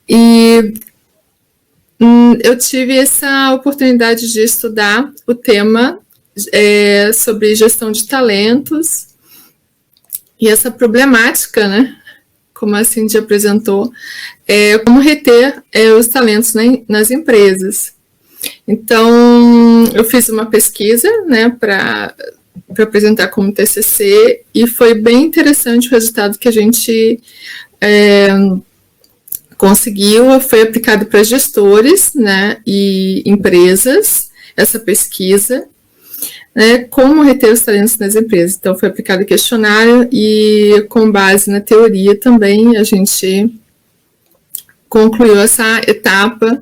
E eu tive essa oportunidade de estudar o tema sobre gestão de talentos e essa problemática, né, como a Cindy apresentou, como reter os talentos, né, nas empresas. Então, eu fiz uma pesquisa, né, para apresentar como TCC, e foi bem interessante o resultado que a gente conseguiu. Foi aplicado para gestores, né, e empresas, essa pesquisa, né, como reter os talentos nas empresas. Então, foi aplicado questionário e, com base na teoria também, a gente concluiu essa etapa,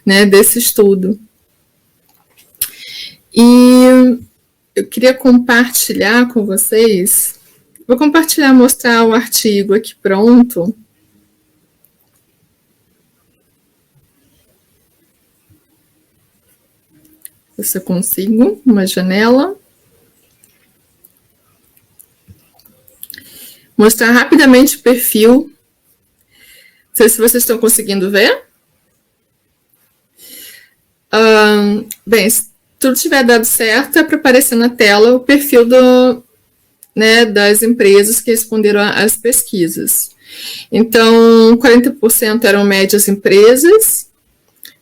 né, desse estudo. E eu queria compartilhar com vocês, vou compartilhar, mostrar o artigo aqui pronto. Se eu consigo, uma janela. Mostrar rapidamente o perfil. Não sei se vocês estão conseguindo ver. Bem, se tudo tiver dado certo, é para aparecer na tela o perfil das empresas que responderam às pesquisas. Então, 40% eram médias empresas,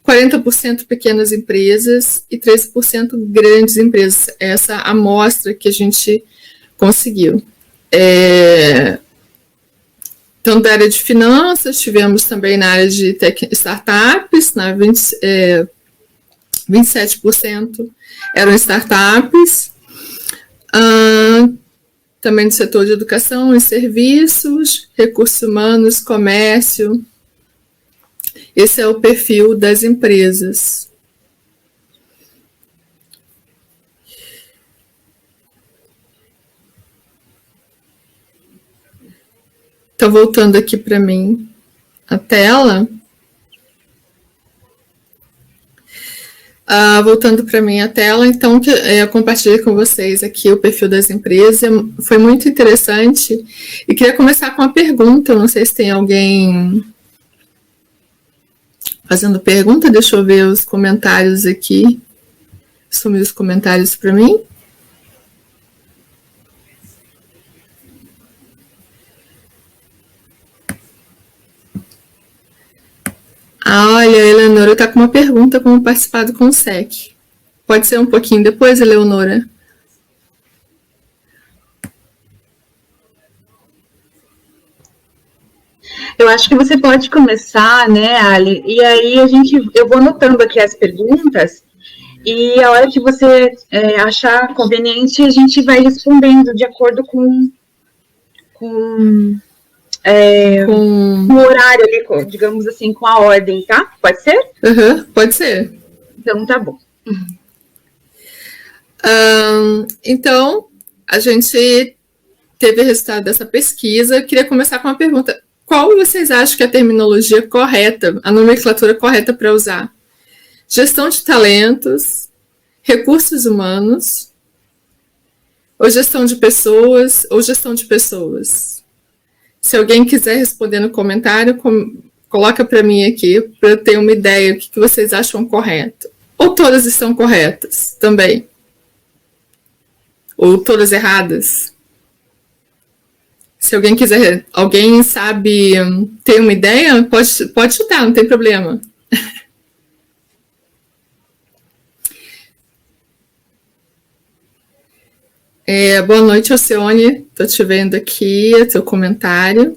40% pequenas empresas e 13% grandes empresas. Essa amostra que a gente conseguiu. Então, da área de finanças, tivemos também na área de startups, 27% eram startups, também do setor de educação e serviços, recursos humanos, comércio. Esse é o perfil das empresas. Então, voltando aqui para mim a tela. Voltando para mim a tela, então, eu compartilhei com vocês aqui o perfil das empresas. Foi muito interessante. E queria começar com uma pergunta. Eu não sei se tem alguém fazendo pergunta. Deixa eu ver os comentários aqui. Sumiu os comentários para mim. Olha, a Eleonora está com uma pergunta: como participar do Consec. Pode ser um pouquinho depois, Eleonora? Eu acho que você pode começar, né, Ali? E aí eu vou anotando aqui as perguntas, e a hora que você achar conveniente, a gente vai respondendo de acordo com o horário ali, digamos assim, com a ordem, tá? Pode ser? Pode ser. Então, tá bom. Então, a gente teve o resultado dessa pesquisa. Eu queria começar com uma pergunta: qual vocês acham que é a terminologia correta, a nomenclatura correta para usar? Gestão de talentos, recursos humanos, ou gestão de pessoas, ou gestão de pessoas? Se alguém quiser responder no comentário, coloca para mim aqui, para eu ter uma ideia do que vocês acham correto. Ou todas estão corretas também? Ou todas erradas? Se alguém quiser, alguém sabe, tem uma ideia, pode chutar, não tem problema. Boa noite, Alcione. Estou te vendo aqui, teu comentário.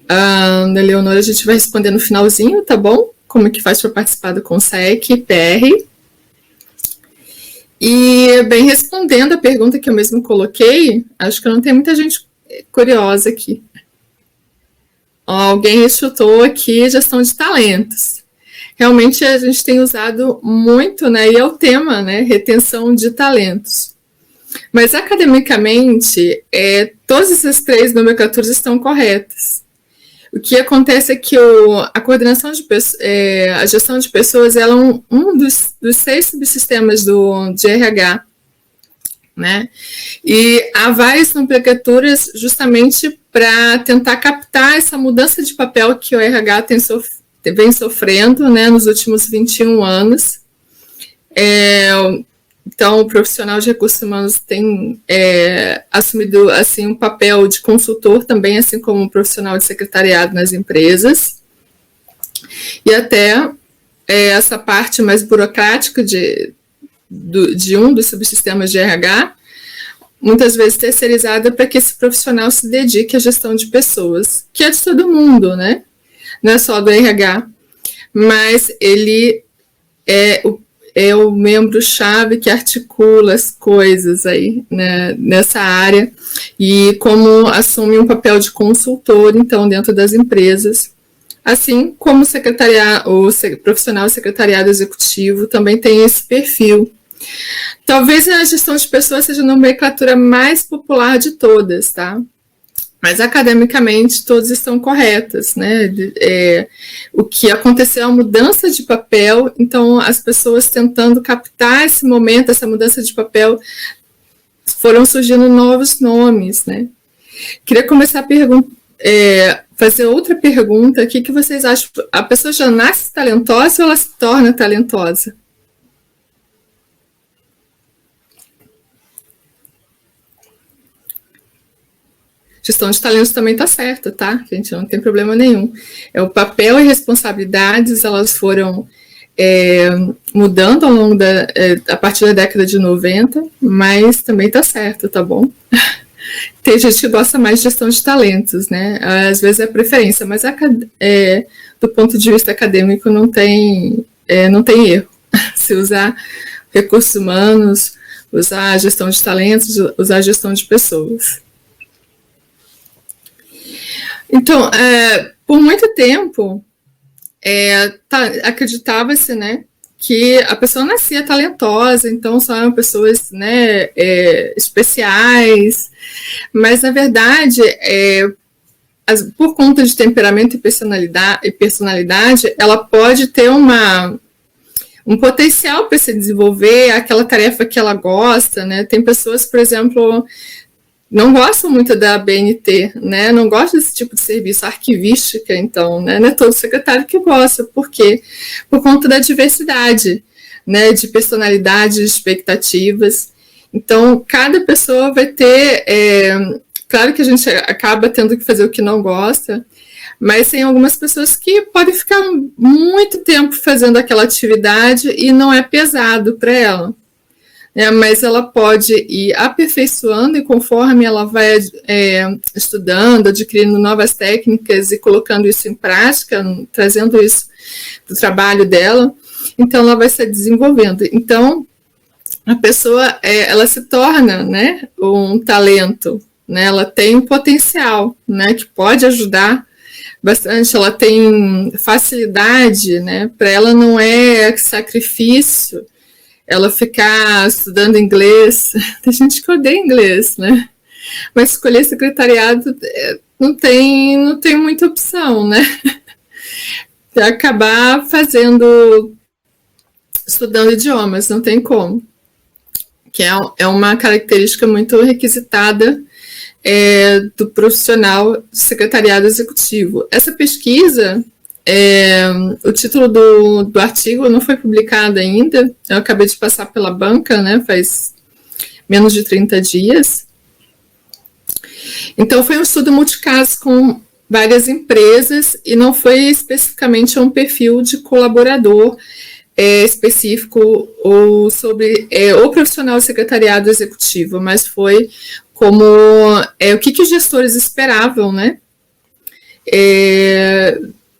Da Leonora, a gente vai responder no finalzinho, tá bom? Como que faz para participar do Consec, PR. E, bem, respondendo a pergunta que eu mesmo coloquei, acho que não tem muita gente curiosa aqui. Alguém chutou aqui gestão de talentos. Realmente a gente tem usado muito, né? E é o tema, né? Retenção de talentos. Mas academicamente, todas essas três nomenclaturas estão corretas. O que acontece é que a coordenação de a gestão de pessoas, ela é um dos 6 subsistemas de RH, né? E há várias nomenclaturas justamente para tentar captar essa mudança de papel que o RH vem sofrendo, né, nos últimos 21 anos. Então, o profissional de recursos humanos tem assumido assim, um papel de consultor também, assim como o profissional de secretariado nas empresas. E até essa parte mais burocrática de um dos subsistemas de RH, muitas vezes terceirizada para que esse profissional se dedique à gestão de pessoas, que é de todo mundo, né? Não é só do RH, mas ele é o membro-chave que articula as coisas aí, né, nessa área, e como assume um papel de consultor, então, dentro das empresas. Assim como o profissional de secretariado executivo também tem esse perfil. Talvez a gestão de pessoas seja a nomenclatura mais popular de todas, tá? Mas academicamente todas estão corretas, né? O que aconteceu é uma mudança de papel, então as pessoas tentando captar esse momento, essa mudança de papel, foram surgindo novos nomes, né? Queria começar a fazer outra pergunta. O que vocês acham? A pessoa já nasce talentosa ou ela se torna talentosa? Gestão de talentos também está certa, tá? Gente, não tem problema nenhum. O papel e responsabilidades, elas foram mudando ao longo a partir da década de 90, mas também está certo, tá bom? Tem gente que gosta mais de gestão de talentos, né? Às vezes é preferência, mas do ponto de vista acadêmico não tem erro. Se usar recursos humanos, usar gestão de talentos, usar gestão de pessoas. Então, por muito tempo, acreditava-se, né, que a pessoa nascia talentosa, então só eram pessoas, né, especiais, mas, na verdade, por conta de temperamento e personalidade, ela pode ter um potencial para se desenvolver, aquela tarefa que ela gosta, né? Tem pessoas, por exemplo, não gostam muito da BNT, né? Não gostam desse tipo de serviço, arquivística, então, né? Não é todo secretário que gosta. Por quê? Por conta da diversidade, né? De personalidades, de expectativas. Então, cada pessoa vai ter... claro que a gente acaba tendo que fazer o que não gosta, mas tem algumas pessoas que podem ficar muito tempo fazendo aquela atividade e não é pesado para ela. Mas ela pode ir aperfeiçoando e conforme ela vai estudando, adquirindo novas técnicas e colocando isso em prática, trazendo isso para o trabalho dela, então ela vai se desenvolvendo. Então, a pessoa ela se torna, né, um talento, né, ela tem um potencial, né, que pode ajudar bastante, ela tem facilidade, né, para ela não é sacrifício ela ficar estudando inglês. Tem gente que odeia inglês, né? Mas escolher secretariado não tem muita opção, né? Acabar estudando idiomas, não tem como. Que é uma característica muito requisitada do profissional de secretariado executivo. Essa pesquisa... o título do artigo não foi publicado ainda, eu acabei de passar pela banca, né, faz menos de 30 dias. Então, foi um estudo multicaso com várias empresas e não foi especificamente um perfil de colaborador específico ou sobre o profissional de secretariado executivo, mas foi como o que os gestores esperavam, né,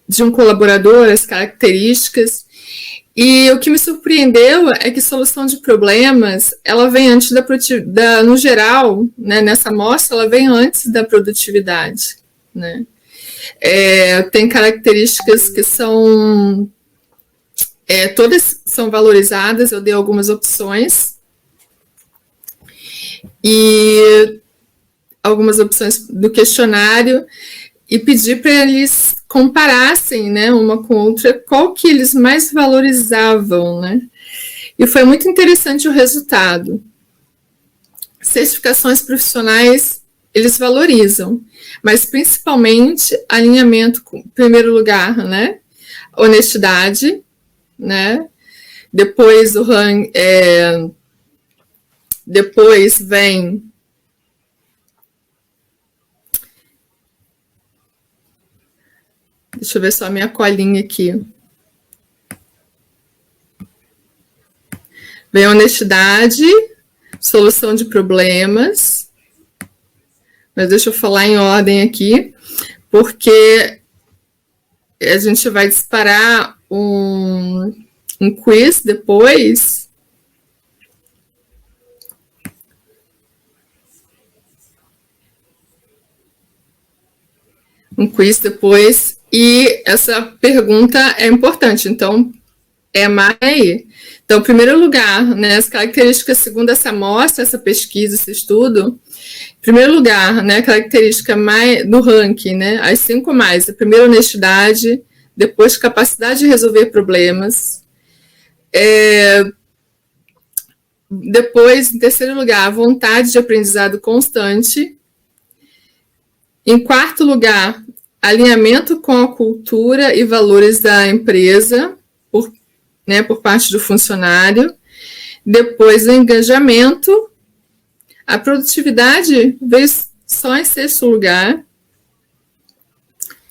de um colaborador, as características. E o que me surpreendeu é que solução de problemas, ela vem antes no geral, né, nessa amostra, ela vem antes da produtividade, né. Tem características que são, todas são valorizadas, eu dei algumas opções, e algumas opções do questionário, e pedi para eles comparassem, né, uma com outra, qual que eles mais valorizavam, né? E foi muito interessante o resultado. Certificações profissionais, eles valorizam, mas principalmente alinhamento com, em primeiro lugar, né? honestidade, né? Depois depois vem deixa eu ver só a minha colinha aqui. Vem honestidade, solução de problemas. Mas deixa eu falar em ordem aqui, porque a gente vai disparar um quiz depois. E essa pergunta é importante, então marca aí. Então, em primeiro lugar, né, as características segundo essa amostra, essa pesquisa, esse estudo, em primeiro lugar, né, característica mais no ranking, né, as 5 mais, a primeira honestidade, depois capacidade de resolver problemas, depois, em terceiro lugar, vontade de aprendizado constante, em quarto lugar, alinhamento com a cultura e valores da empresa, por parte do funcionário. Depois, o engajamento. A produtividade veio só em sexto lugar.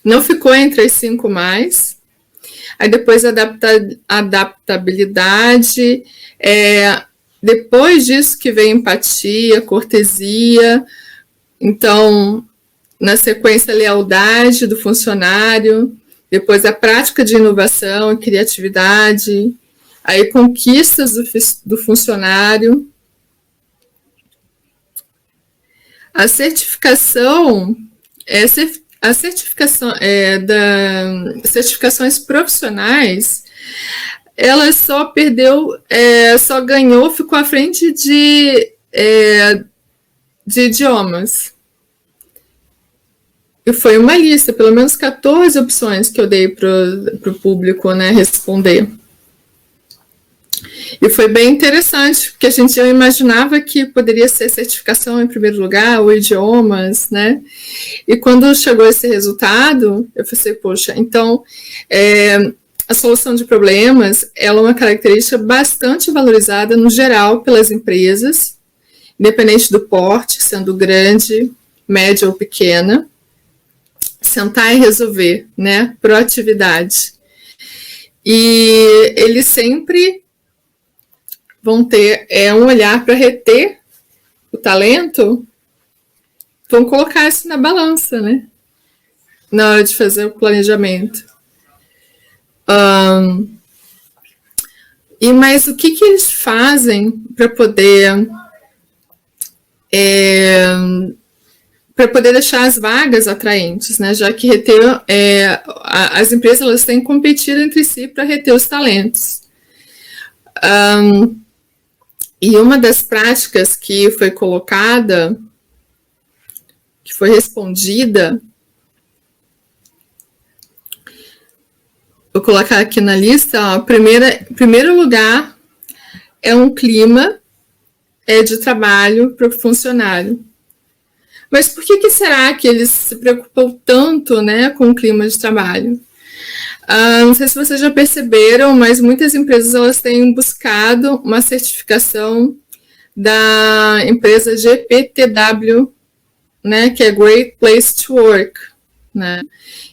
Não ficou entre as 5 mais. Aí depois, adaptabilidade. Depois disso que vem empatia, cortesia. Então, na sequência, lealdade do funcionário. Depois, a prática de inovação e criatividade, aí conquistas do funcionário. A certificação, certificações profissionais, ela só ganhou, ficou à frente de idiomas. E foi uma lista, pelo menos 14 opções que eu dei para o público, né, responder. E foi bem interessante, porque eu imaginava que poderia ser certificação em primeiro lugar, ou idiomas, né? E quando chegou esse resultado, eu pensei, poxa, então a solução de problemas ela é uma característica bastante valorizada no geral pelas empresas, independente do porte, sendo grande, média ou pequena. Sentar e resolver, né? Proatividade. E eles sempre vão ter um olhar para reter o talento, vão colocar isso na balança, né? Na hora de fazer o planejamento. Mas o que eles fazem para poder deixar as vagas atraentes, né? Já que as empresas elas têm que competir entre si para reter os talentos. E uma das práticas que foi colocada, que foi respondida, vou colocar aqui na lista, em primeiro lugar, é um clima de trabalho para o funcionário. Mas por que será que eles se preocupam tanto, né, com o clima de trabalho? Não sei se vocês já perceberam, mas muitas empresas elas têm buscado uma certificação da empresa GPTW, né, que é Great Place to Work, né?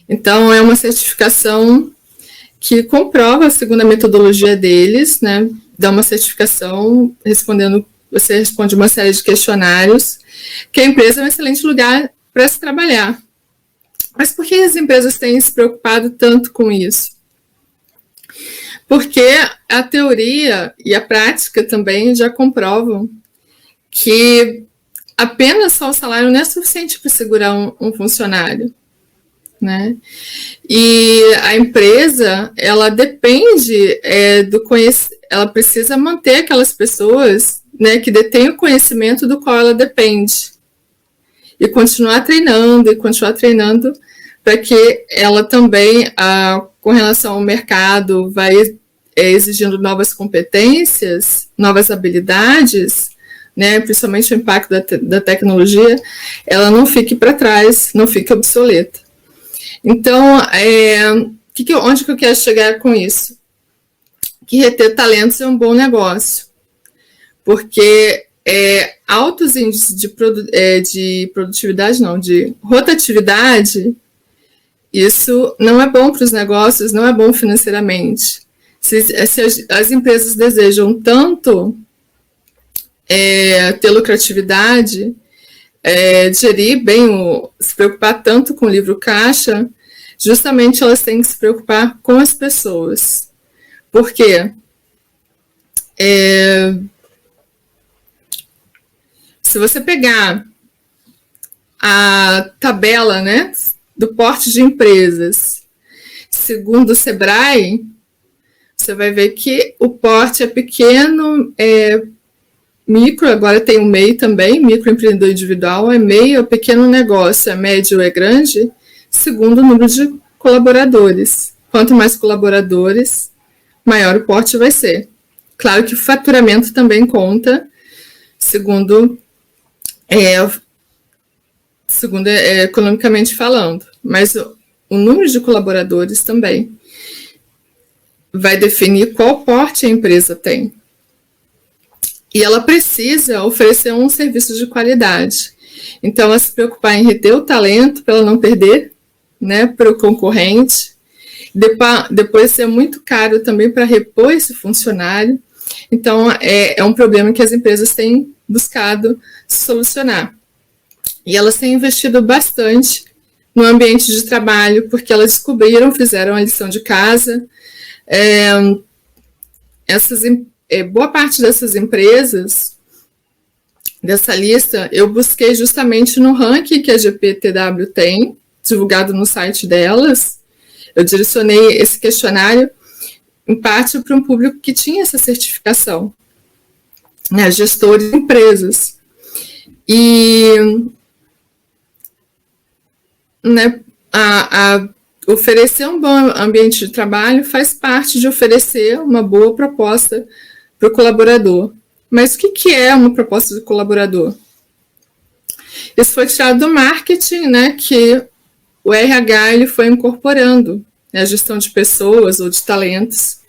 Então, é uma certificação que comprova, segundo a metodologia deles, né, dá uma certificação você responde uma série de questionários, que a empresa é um excelente lugar para se trabalhar. Mas por que as empresas têm se preocupado tanto com isso? Porque a teoria e a prática também já comprovam que apenas só o salário não é suficiente para segurar um funcionário, né? E a empresa, ela depende do conhecimento, ela precisa manter aquelas pessoas, né, que detêm o conhecimento do qual ela depende. E continuar treinando para que ela também, com relação ao mercado, vai exigindo novas competências, novas habilidades, né, principalmente o impacto da tecnologia, ela não fique para trás, não fique obsoleta. Então, onde que eu quero chegar com isso? Que reter talentos é um bom negócio, porque altos índices de produtividade, não, de rotatividade, isso não é bom para os negócios, não é bom financeiramente. Se as empresas desejam tanto ter lucratividade, gerir bem, se preocupar tanto com o livro caixa, justamente elas têm que se preocupar com as pessoas. Por quê? Se você pegar a tabela, né, do porte de empresas, segundo o Sebrae, você vai ver que o porte é pequeno, micro, agora tem o MEI também, microempreendedor individual, é MEI, é pequeno negócio, é médio, é grande, segundo o número de colaboradores. Quanto mais colaboradores, maior o porte vai ser. Claro que o faturamento também conta, segundo economicamente falando, mas o número de colaboradores também vai definir qual porte a empresa tem. E ela precisa oferecer um serviço de qualidade. Então, ela se preocupar em reter o talento para ela não perder, né, para o concorrente. Depois ser muito caro também para repor esse funcionário. Então, é um problema que as empresas têm buscado solucionar. E elas têm investido bastante no ambiente de trabalho, porque elas descobriram, fizeram a lição de casa. Boa parte dessas empresas, dessa lista, eu busquei justamente no ranking que a GPTW tem, divulgado no site delas. Eu direcionei esse questionário, em parte, para um público que tinha essa certificação, né, gestores de empresas. E, né, oferecer um bom ambiente de trabalho faz parte de oferecer uma boa proposta para o colaborador. Mas o que é uma proposta do colaborador? Isso foi tirado do marketing, né, que o RH ele foi incorporando, né, a gestão de pessoas ou de talentos,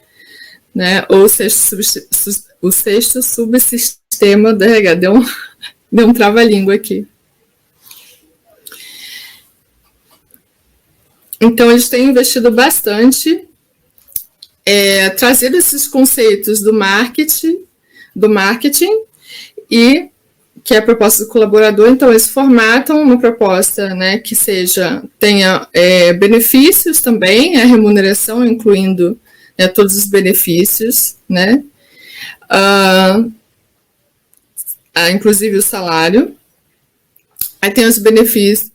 né, ou o sexto subsistema do RH. Deu um trava-língua aqui. Então, eles têm investido bastante, trazido esses conceitos do marketing, e que é a proposta do colaborador. Então, eles formatam uma proposta, né, que tenha benefícios também, a remuneração, incluindo, né, todos os benefícios, né, inclusive o salário. Aí tem os benefícios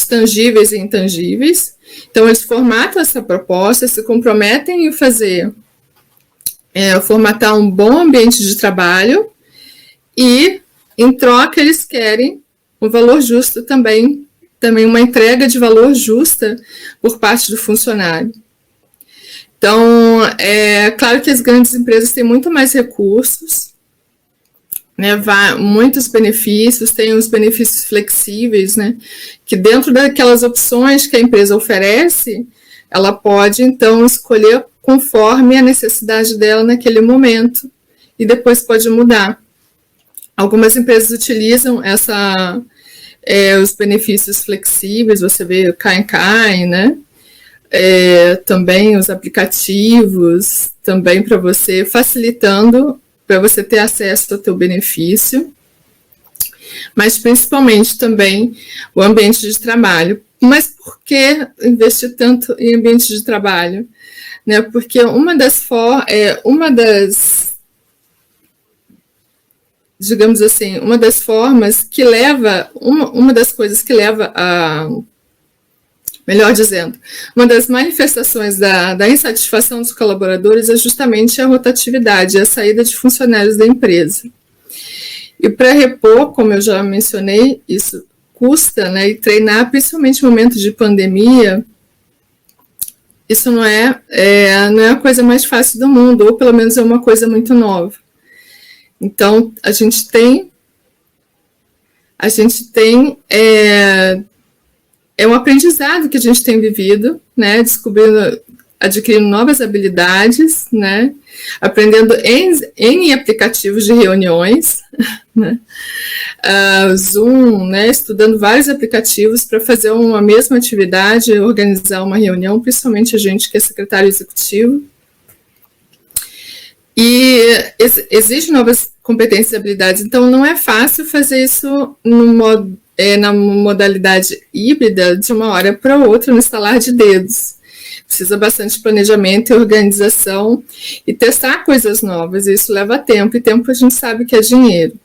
tangíveis e intangíveis. Então, eles formatam essa proposta, se comprometem em formatar um bom ambiente de trabalho e, em troca, eles querem um valor justo também uma entrega de valor justa por parte do funcionário. Então, é claro que as grandes empresas têm muito mais recursos, né, muitos benefícios, tem os benefícios flexíveis, né, que dentro daquelas opções que a empresa oferece, ela pode, então, escolher conforme a necessidade dela naquele momento, e depois pode mudar. Algumas empresas utilizam os benefícios flexíveis, você vê o Kai, né, também os aplicativos, também para você, facilitando para você ter acesso ao teu benefício, mas principalmente também o ambiente de trabalho. Mas por que investir tanto em ambiente de trabalho? Né, porque uma das digamos assim, uma das formas que leva, uma das coisas que leva a, melhor dizendo, uma das manifestações da insatisfação dos colaboradores é justamente a rotatividade, a saída de funcionários da empresa. E para repor, como eu já mencionei, isso custa, né, e treinar, principalmente no momento de pandemia, isso não é a coisa mais fácil do mundo, ou pelo menos é uma coisa muito nova. Então, a gente tem é um aprendizado que a gente tem vivido, né, descobrindo, adquirindo novas habilidades, né, aprendendo em aplicativos de reuniões, né, Zoom, né, estudando vários aplicativos para fazer uma mesma atividade, organizar uma reunião, principalmente a gente que é secretário executivo. E exigem novas competências e habilidades, então não é fácil fazer isso na modalidade híbrida de uma hora para outra no estalar de dedos. Precisa bastante planejamento e organização e testar coisas novas, e isso leva tempo, e tempo a gente sabe que é dinheiro.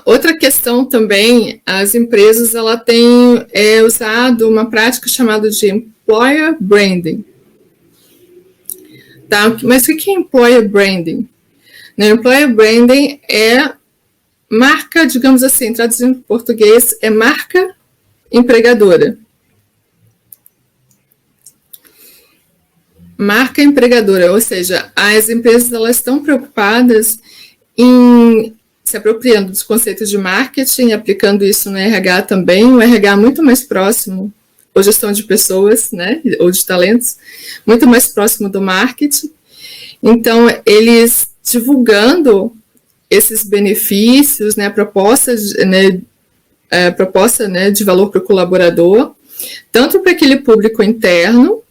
Outra questão também, as empresas ela têm usado uma prática chamada de Employer Branding. Tá? Mas o que é Employer Branding? Employer Branding é marca, digamos assim, traduzindo em português, é marca empregadora. Marca empregadora, ou seja, as empresas elas estão preocupadas em se apropriando dos conceitos de marketing, aplicando isso no RH também, o RH muito mais próximo, ou gestão de pessoas, né, ou de talentos, muito mais próximo do marketing. Então, eles divulgando esses benefícios, né, proposta de valor para o colaborador, tanto para aquele público interno,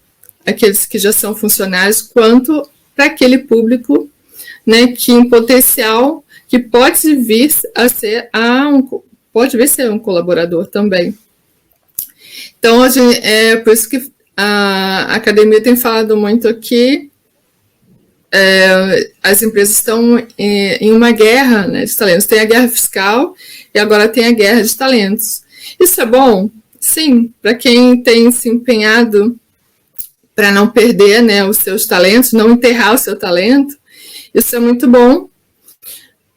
aqueles que já são funcionários, quanto para aquele público, né, que em potencial, que pode vir a ser um colaborador também. Então, é por isso que a academia tem falado muito aqui, as empresas estão em uma guerra, né, de talentos. Tem a guerra fiscal e agora tem a guerra de talentos. Isso é bom? Sim, para quem tem se empenhado para não perder, né, os seus talentos, não enterrar o seu talento, isso é muito bom,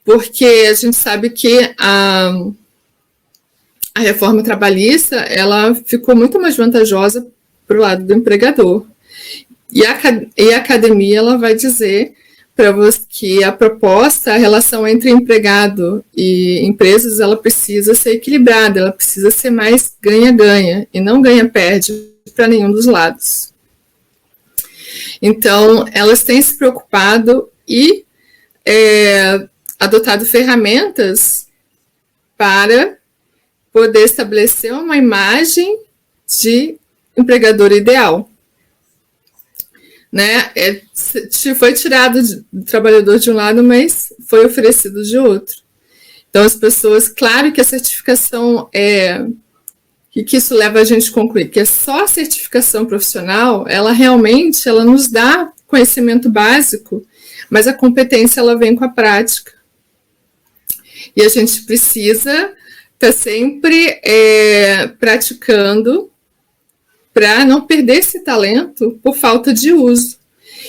porque a gente sabe que a reforma trabalhista ela ficou muito mais vantajosa para o lado do empregador. E a academia ela vai dizer para você que a proposta, a relação entre empregado e empresas, ela precisa ser equilibrada, ela precisa ser mais ganha-ganha e não ganha-perde para nenhum dos lados. Então, elas têm se preocupado e adotado ferramentas para poder estabelecer uma imagem de empregador ideal. Né? Foi tirado do trabalhador de um lado, mas foi oferecido de outro. Então, as pessoas, claro que a certificação que isso leva a gente a concluir que é só a certificação profissional, ela nos dá conhecimento básico, mas a competência ela vem com a prática. E a gente precisa estar sempre praticando para não perder esse talento por falta de uso.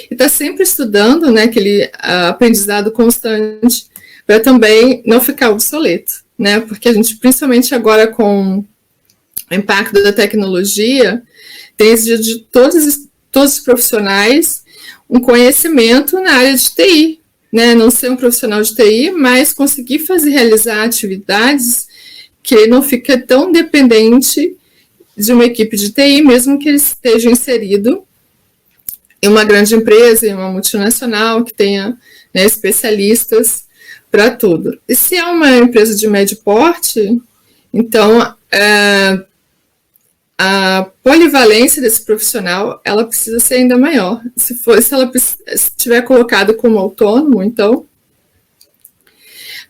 E está sempre estudando, né, aquele aprendizado constante, para também não ficar obsoleto, né? Porque a gente, principalmente agora com o impacto da tecnologia, tem exigido de todos os profissionais um conhecimento na área de TI, né? Não ser um profissional de TI, mas conseguir realizar atividades que ele não fica tão dependente de uma equipe de TI, mesmo que ele esteja inserido em uma grande empresa, em uma multinacional, que tenha, né, especialistas para tudo. E se é uma empresa de médio porte, então a polivalência desse profissional ela precisa ser ainda maior. Se ela estiver colocado como autônomo, então,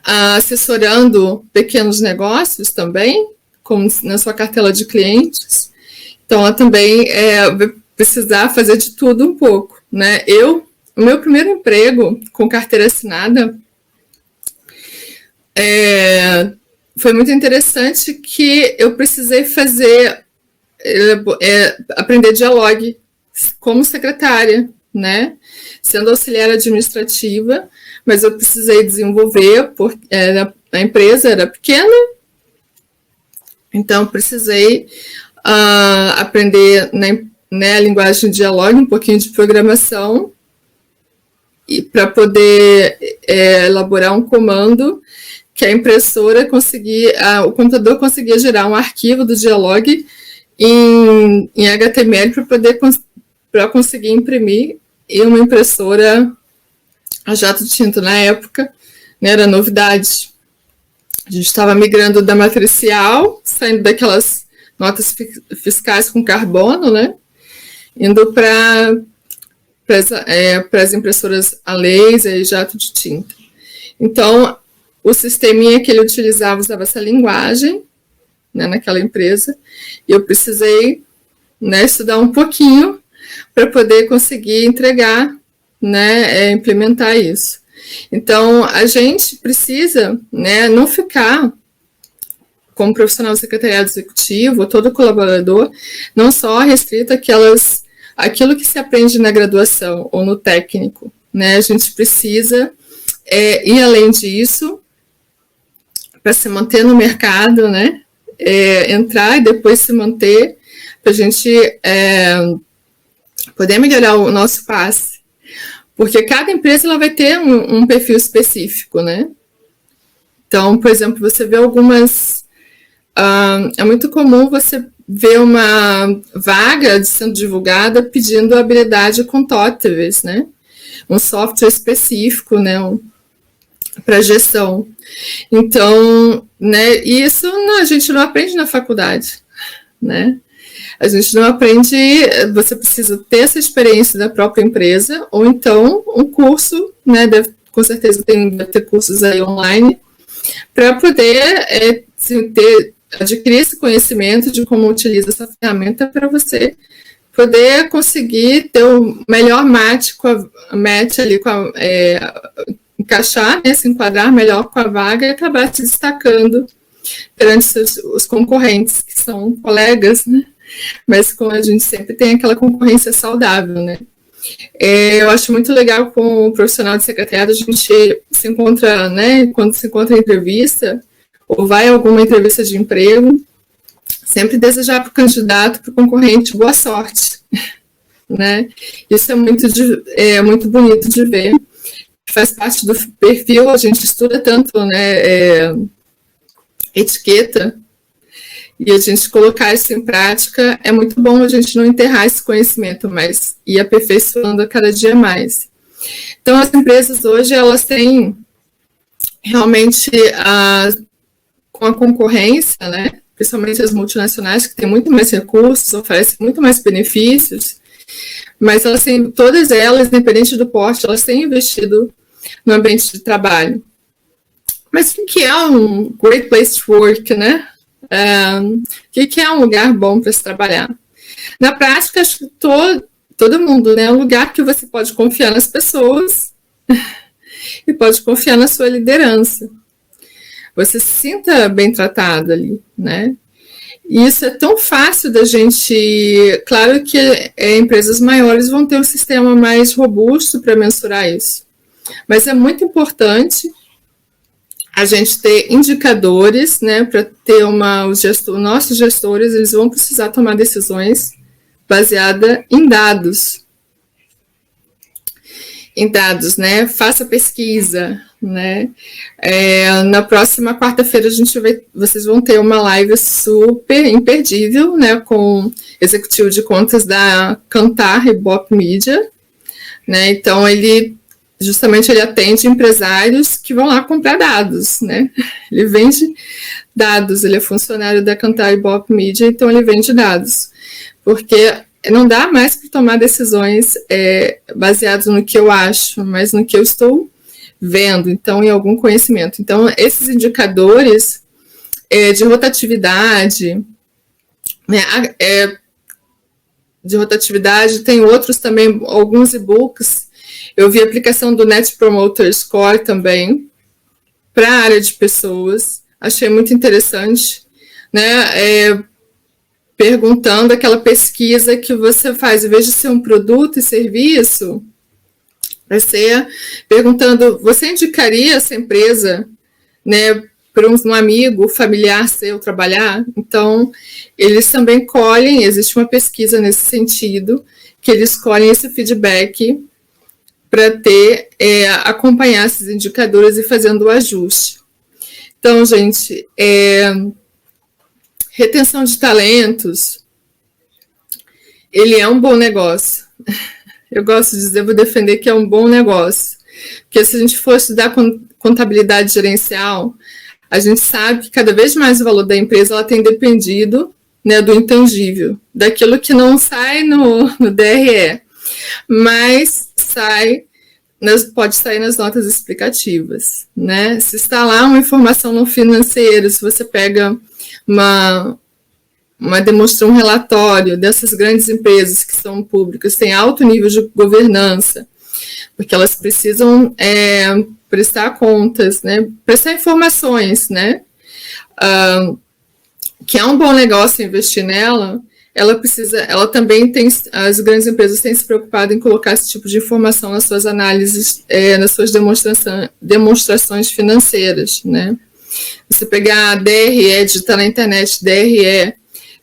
assessorando pequenos negócios também, como na sua cartela de clientes, então ela também vai precisar fazer de tudo um pouco, né? O meu primeiro emprego com carteira assinada foi muito interessante, que eu precisei aprender Dialogue como secretária, né? Sendo auxiliar administrativa, mas eu precisei desenvolver, porque a empresa era pequena, então precisei aprender a linguagem de Dialogue, um pouquinho de programação, e para poder elaborar um comando que a impressora conseguia, o computador conseguia gerar um arquivo do Dialog em HTML para conseguir imprimir, e uma impressora a jato de tinta na época, né, era novidade. A gente estava migrando da matricial, saindo daquelas notas fiscais com carbono, né, indo para as impressoras a laser e jato de tinta. Então, o sisteminha que ele utilizava usava essa linguagem, né, naquela empresa, e eu precisei, né, estudar um pouquinho para poder conseguir entregar, né, implementar isso. Então, a gente precisa, né, não ficar, como profissional do secretariado executivo, todo colaborador, não só restrito àquilo que se aprende na graduação ou no técnico, né, a gente precisa ir além disso para se manter no mercado, né, entrar e depois se manter, para a gente poder melhorar o nosso passe. Porque cada empresa ela vai ter um perfil específico, né? Então, por exemplo, você vê algumas... é muito comum você ver uma vaga sendo divulgada pedindo habilidade com TOTVS, né? Um software específico, né? Para gestão. Então, né? Isso a gente não aprende na faculdade, né? A gente não aprende, você precisa ter essa experiência da própria empresa, ou então um curso, né, com certeza deve ter cursos aí online, para poder adquirir esse conhecimento de como utiliza essa ferramenta para você poder conseguir ter o melhor match ali, encaixar, né, se enquadrar melhor com a vaga e acabar se destacando perante os concorrentes, que são colegas, né? Mas como a gente sempre tem aquela concorrência saudável, né? Eu acho muito legal com o profissional de secretariado, a gente se encontra, né, quando se encontra em entrevista, ou vai a alguma entrevista de emprego, sempre desejar para o candidato, para o concorrente, boa sorte, né? Isso é muito bonito de ver, faz parte do perfil, a gente estuda tanto, né, etiqueta, e a gente colocar isso em prática, é muito bom a gente não enterrar esse conhecimento, mas ir aperfeiçoando a cada dia mais. Então, as empresas hoje, elas têm realmente, com a concorrência, né, principalmente as multinacionais, que têm muito mais recursos, oferecem muito mais benefícios, mas elas têm, todas elas, independente do porte, elas têm investido no ambiente de trabalho. Mas o que é um great place to work, né? O que é um lugar bom para se trabalhar? Na prática, acho que todo mundo, né? É um lugar que você pode confiar nas pessoas e pode confiar na sua liderança. Você se sinta bem tratado ali, né? E isso é tão fácil da gente... Claro que empresas maiores vão ter um sistema mais robusto para mensurar isso. Mas é muito importante a gente ter indicadores, né, para ter nossos gestores, eles vão precisar tomar decisões baseadas em dados. Em dados, né, faça pesquisa, né, na próxima quarta-feira vocês vão ter uma live super imperdível, né, com o executivo de contas da Kantar e Bop Media, né, então ele atende empresários que vão lá comprar dados, né? Ele vende dados, ele é funcionário da Kantar e Bop Media, então ele vende dados. Porque não dá mais para tomar decisões baseadas no que eu acho, mas no que eu estou vendo, então, em algum conhecimento. Então, esses indicadores de rotatividade, né, tem outros também, alguns e-books. Eu vi a aplicação do Net Promoter Score também para a área de pessoas. Achei muito interessante, né? Perguntando aquela pesquisa que você faz, em vez de ser um produto e serviço, vai ser perguntando, você indicaria essa empresa, né, para um amigo, familiar seu trabalhar? Então, eles também colhem, existe uma pesquisa nesse sentido, que eles colhem esse feedback para acompanhar esses indicadores e fazendo o ajuste. Então, gente, retenção de talentos, ele é um bom negócio. Eu gosto de dizer, vou defender que é um bom negócio. Porque se a gente for estudar contabilidade gerencial, a gente sabe que cada vez mais o valor da empresa ela tem dependido, né, do intangível, daquilo que não sai no DRE, mas pode sair nas notas explicativas, né? Se está lá uma informação no financeiro, se você pega um relatório dessas grandes empresas que são públicas, tem alto nível de governança, porque elas precisam prestar contas, né? Prestar informações, né? Que é um bom negócio investir nela, ela também tem, as grandes empresas têm se preocupado em colocar esse tipo de informação nas suas análises, nas suas demonstrações financeiras, né? Você pegar a DRE, digitar na internet, DRE,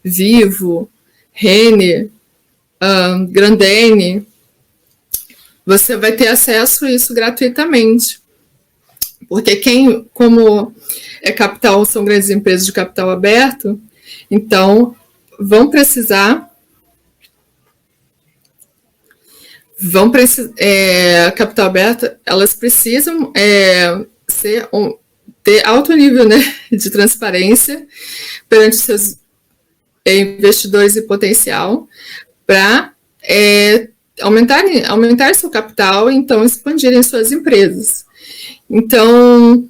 Vivo, Renner, Grandene, você vai ter acesso a isso gratuitamente. Porque como são grandes empresas de capital aberto, então vão precisar capital aberto, elas precisam ter alto nível, né, de transparência perante seus investidores em potencial para aumentar seu capital e então expandirem suas empresas. Então,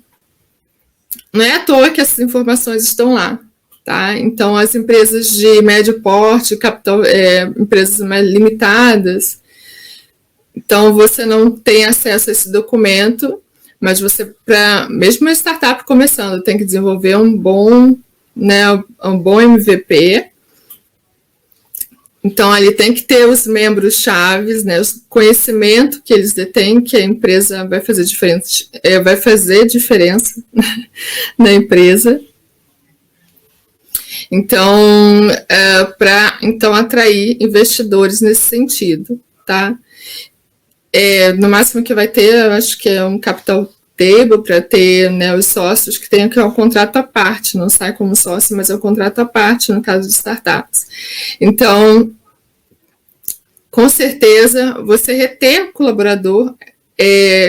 não é à toa que essas informações estão lá, tá? Então, as empresas de médio porte, empresas mais limitadas, então você não tem acesso a esse documento, mas mesmo uma startup começando, tem que desenvolver um bom MVP. Então, ali tem que ter os membros chaves, né, o conhecimento que eles detêm, que a empresa vai fazer diferença na empresa. Então, para atrair investidores nesse sentido, tá? No máximo que vai ter, eu acho que é um capital table para ter, né, os sócios que tenham que é um contrato à parte, não sai como sócio, mas é um contrato à parte no caso de startups. Então, com certeza, você reter o colaborador,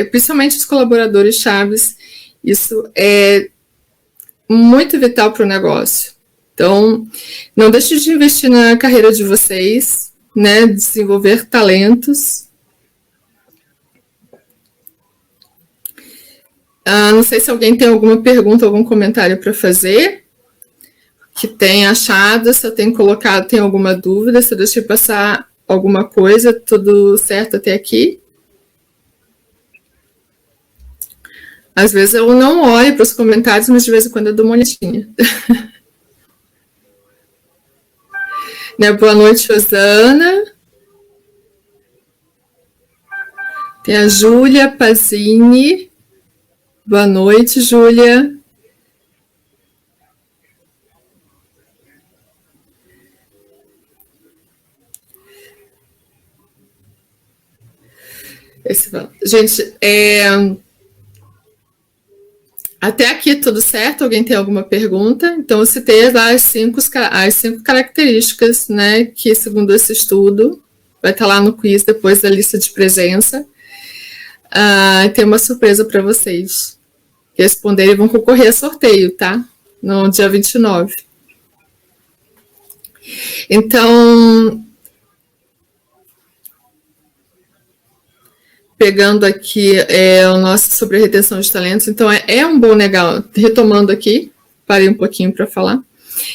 principalmente os colaboradores chaves, isso é muito vital para o negócio. Então, não deixe de investir na carreira de vocês, né, desenvolver talentos. Não sei se alguém tem alguma pergunta, algum comentário para fazer, que tenha achado, se eu tenho colocado, tem alguma dúvida, se eu deixei passar alguma coisa, tudo certo até aqui? Às vezes eu não olho para os comentários, mas de vez em quando eu dou uma olhadinha. Né, boa noite, Rosana. Tem a Júlia Pazini. Boa noite, Júlia. Gente, até aqui tudo certo? Alguém tem alguma pergunta? Então, eu citei lá as cinco características, né, que segundo esse estudo, vai estar lá no quiz depois da lista de presença. Tem uma surpresa para vocês. Que responderem vão concorrer a sorteio, tá? No dia 29. Então, pegando aqui o nosso sobre a retenção de talentos, então é um bom negócio. Retomando aqui, parei um pouquinho para falar.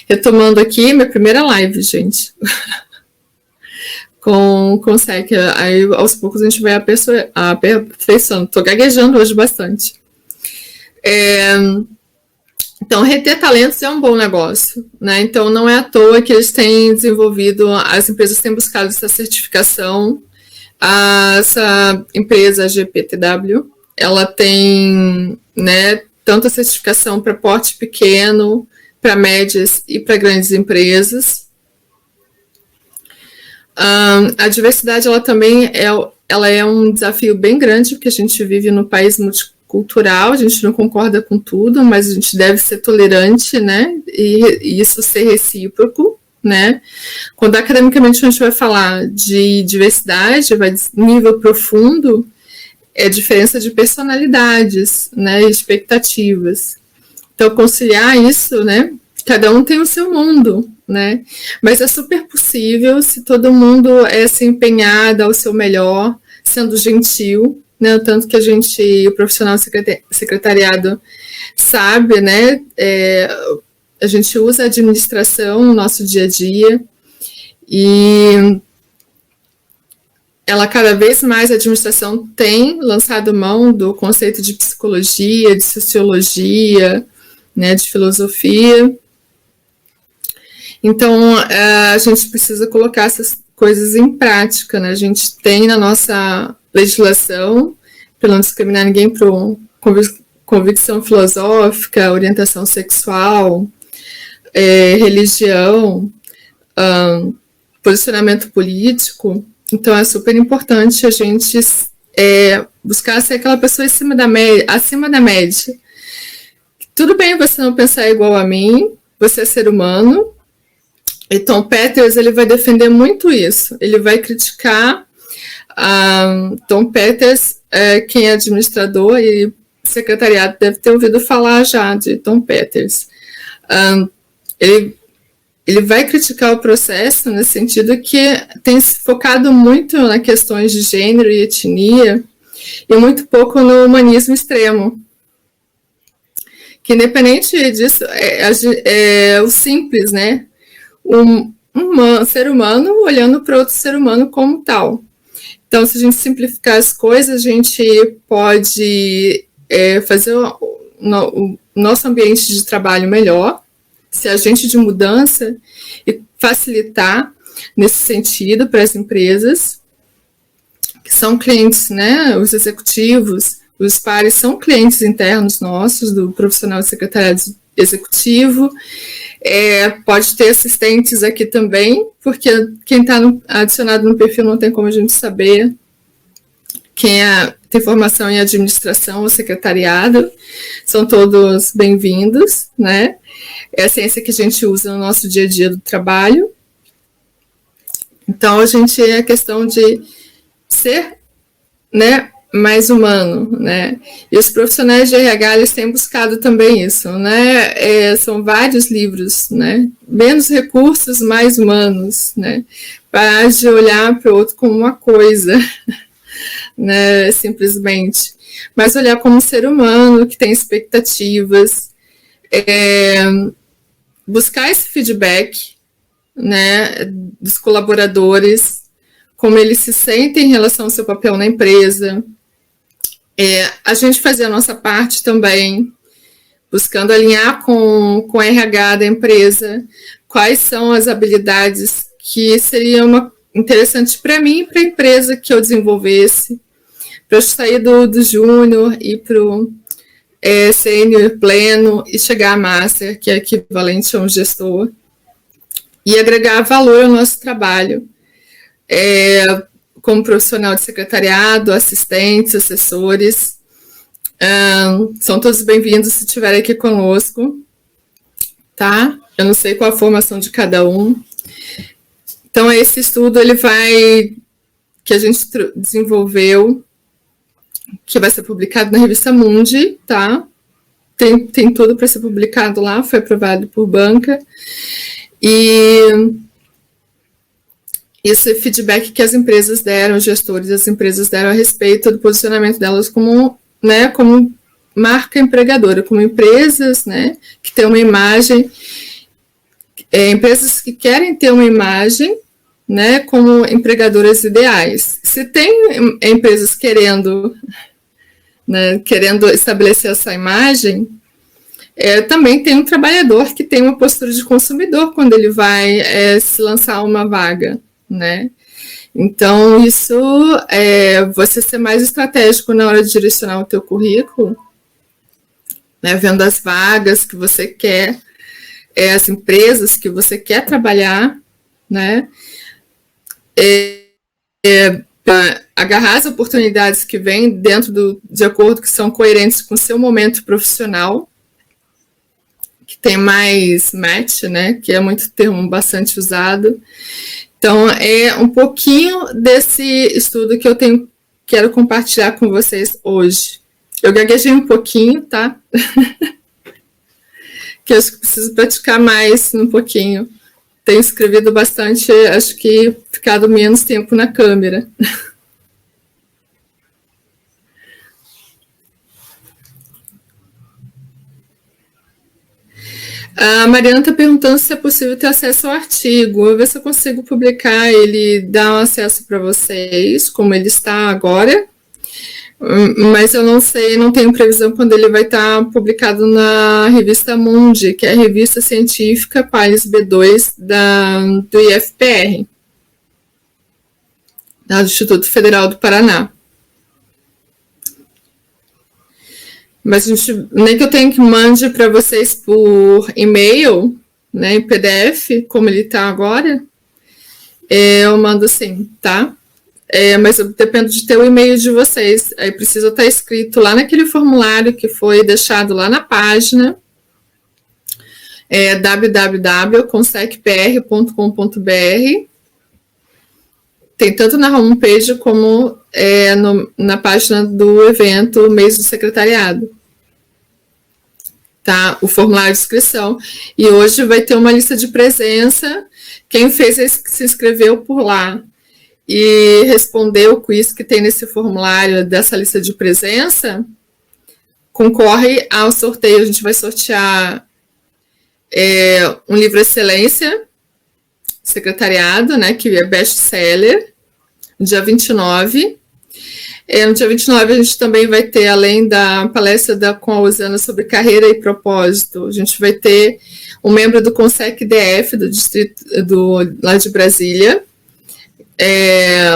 Retomando aqui, minha primeira live, gente. com SEC. Aí, aos poucos, a gente vai aperfeiçoando. Estou gaguejando hoje bastante. Então, reter talentos é um bom negócio, né? Então, não é à toa que eles têm desenvolvido, as empresas têm buscado essa certificação. Essa empresa GPTW, ela tem, né, tanto a certificação para porte pequeno, para médias e para grandes empresas. A diversidade, ela também ela é um desafio bem grande, porque a gente vive num país cultural, a gente não concorda com tudo, mas a gente deve ser tolerante, né? E isso ser recíproco, né? Quando academicamente a gente vai falar de diversidade, vai de nível profundo, é diferença de personalidades, né? Expectativas. Então, conciliar isso, né? Cada um tem o seu mundo, né? Mas é super possível se todo mundo se empenhar, dar o seu melhor, sendo gentil, né? Tanto que o profissional secretariado sabe, né? A gente usa a administração no nosso dia a dia e ela cada vez mais, a administração tem lançado mão do conceito de psicologia, de sociologia, né? De filosofia. Então, a gente precisa colocar essas coisas em prática, né? A gente tem na nossa legislação, para não discriminar ninguém por convicção filosófica, orientação sexual, religião, posicionamento político. Então, é super importante a gente buscar ser aquela pessoa acima da média. Tudo bem você não pensar igual a mim, você é ser humano. E Tom Peters, ele vai defender muito isso. Ele vai criticar Tom Peters, quem é administrador e secretariado deve ter ouvido falar já de Tom Peters. Ele vai criticar o processo no sentido que tem se focado muito nas questões de gênero e etnia e muito pouco no humanismo extremo. Que independente disso, é o simples, né? Um ser humano olhando para outro ser humano como tal. Então, se a gente simplificar as coisas, a gente pode fazer o nosso ambiente de trabalho melhor, ser agente de mudança e facilitar nesse sentido para as empresas, que são clientes, né? Os executivos, os pares são clientes internos nossos, do profissional de secretariado executivo. Pode ter assistentes aqui também, porque quem está adicionado no perfil não tem como a gente saber quem tem formação em administração ou secretariado, são todos bem-vindos, né? É a ciência que a gente usa no nosso dia a dia do trabalho. Então, a questão de ser, né, mais humano, né? E os profissionais de RH, eles têm buscado também isso, né? São vários livros, né? Menos recursos, mais humanos, né? Parar de olhar para o outro como uma coisa, né? Simplesmente. Mas olhar como um ser humano que tem expectativas, buscar esse feedback, né? Dos colaboradores, como eles se sentem em relação ao seu papel na empresa. A gente fazer a nossa parte também, buscando alinhar com o RH da empresa, quais são as habilidades que seriam interessantes para mim e para a empresa que eu desenvolvesse, para eu sair do júnior e para o sênior pleno e chegar a master, que é equivalente a um gestor, e agregar valor ao nosso trabalho. Como profissional de secretariado, assistentes, assessores, são todos bem-vindos se estiverem aqui conosco, tá? Eu não sei qual a formação de cada um. Então, esse estudo, que a gente desenvolveu, que vai ser publicado na revista Mundi, tá? Tem tudo para ser publicado lá, foi aprovado por banca. E esse feedback que as empresas deram, os gestores das empresas deram a respeito do posicionamento delas como marca empregadora, como empresas, né, que têm uma imagem, empresas que querem ter uma imagem, né, como empregadoras ideais. Se tem empresas querendo estabelecer essa imagem, também tem um trabalhador que tem uma postura de consumidor quando ele vai se lançar uma vaga, né? Então, isso você ser mais estratégico na hora de direcionar o teu currículo, né, vendo as vagas que você quer, as empresas que você quer trabalhar, né? para agarrar as oportunidades que vêm de acordo que são coerentes com o seu momento profissional, que tem mais match, né, que é muito termo bastante usado. Então, é um pouquinho desse estudo que quero compartilhar com vocês hoje. Eu gaguejei um pouquinho, tá? Que eu acho que preciso praticar mais um pouquinho. Tenho escrevido bastante, acho que ficado menos tempo na câmera. A Mariana está perguntando se é possível ter acesso ao artigo. Eu vou ver se eu consigo publicar ele, dar um acesso para vocês, como ele está agora. Mas eu não sei, não tenho previsão quando ele vai estar publicado na revista Mundi, que é a revista científica Pares B2 do IFPR, do Instituto Federal do Paraná. Mas nem que eu tenha que mande para vocês por e-mail, né, em PDF, como ele está agora, eu mando sim, tá? Mas eu dependo de ter o e-mail de vocês. Aí precisa estar escrito lá naquele formulário que foi deixado lá na página, www.consecpr.com.br. Tem tanto na homepage como na página do evento Mês do Secretariado. Tá? O formulário de inscrição. E hoje vai ter uma lista de presença. Quem fez se inscreveu por lá e respondeu o quiz que tem nesse formulário dessa lista de presença, concorre ao sorteio. A gente vai sortear um livro Excelência, Secretariado, né, que é best-seller, no dia 29. No dia 29 a gente também vai ter, além da palestra com a Osana sobre carreira e propósito, a gente vai ter um membro do Consec DF, do distrito lá de Brasília,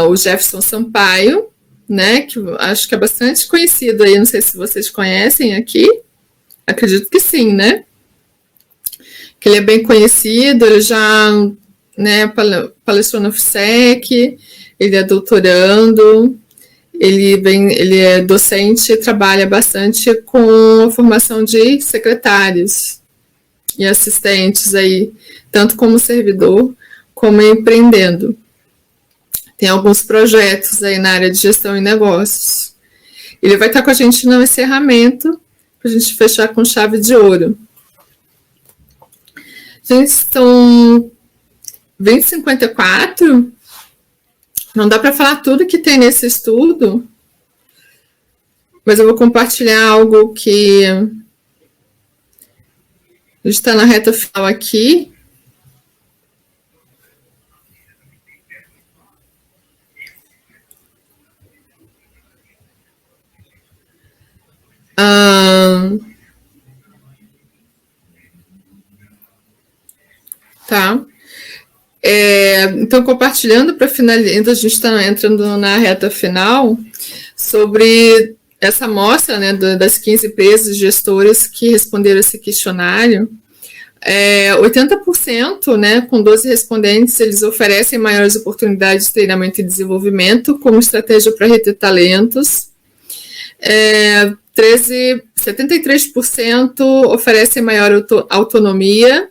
o Jefferson Sampaio, né, que acho que é bastante conhecido aí, não sei se vocês conhecem aqui, acredito que sim, né, que ele é bem conhecido, ele já, né, palestrou no FSEC, ele é doutorando, ele é docente e trabalha bastante com a formação de secretários e assistentes aí, tanto como servidor, como empreendendo. Tem alguns projetos aí na área de gestão e negócios. Ele vai estar com a gente no encerramento, para a gente fechar com chave de ouro. Gente, estão 20h54. Não dá para falar tudo que tem nesse estudo, mas eu vou compartilhar algo que está na reta final aqui. Tá. Então, compartilhando para finalizar, a gente está entrando na reta final, sobre essa amostra, né, das 15 empresas gestoras que responderam esse questionário. 80%, né, com 12 respondentes, eles oferecem maiores oportunidades de treinamento e desenvolvimento como estratégia para reter talentos. 73% oferecem maior autonomia.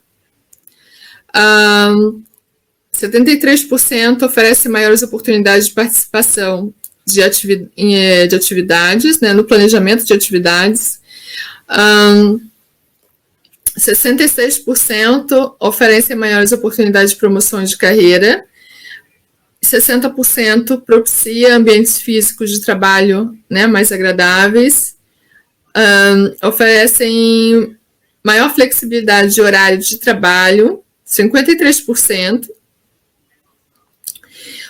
73% oferece maiores oportunidades de participação de atividades, né, no planejamento de atividades. 66% oferecem maiores oportunidades de promoção de carreira. 60% propicia ambientes físicos de trabalho, né, mais agradáveis. Oferecem maior flexibilidade de horário de trabalho, 53%.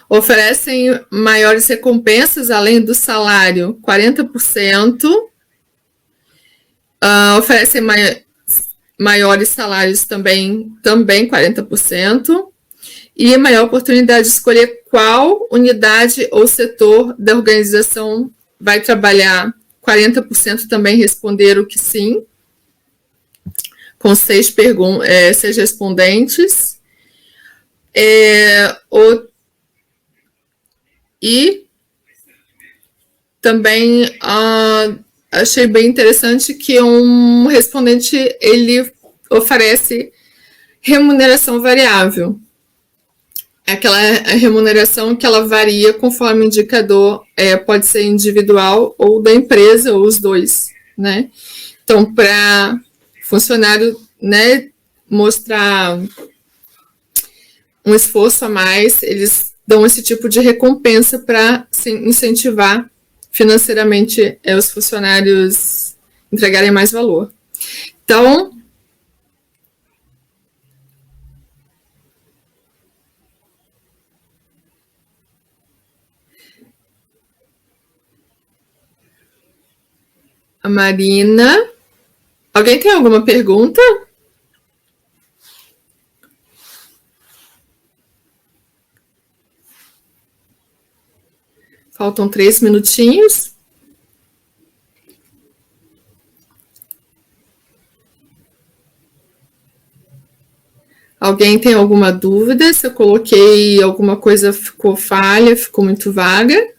Oferecem maiores recompensas além do salário, 40%. Oferecem maiores salários também 40%. E maior oportunidade de escolher qual unidade ou setor da organização vai trabalhar. 40% também responderam que sim, com 6 respondentes. E também achei bem interessante que um respondente ele oferece remuneração variável. Aquela remuneração que ela varia conforme o indicador pode ser individual ou da empresa, ou os dois, né? Então, para funcionário, né, mostrar um esforço a mais, eles dão esse tipo de recompensa para incentivar financeiramente os funcionários entregarem mais valor. Então, a Marina. Alguém tem alguma pergunta? Faltam 3 minutinhos. Alguém tem alguma dúvida? Se eu coloquei alguma coisa, ficou falha, ficou muito vaga?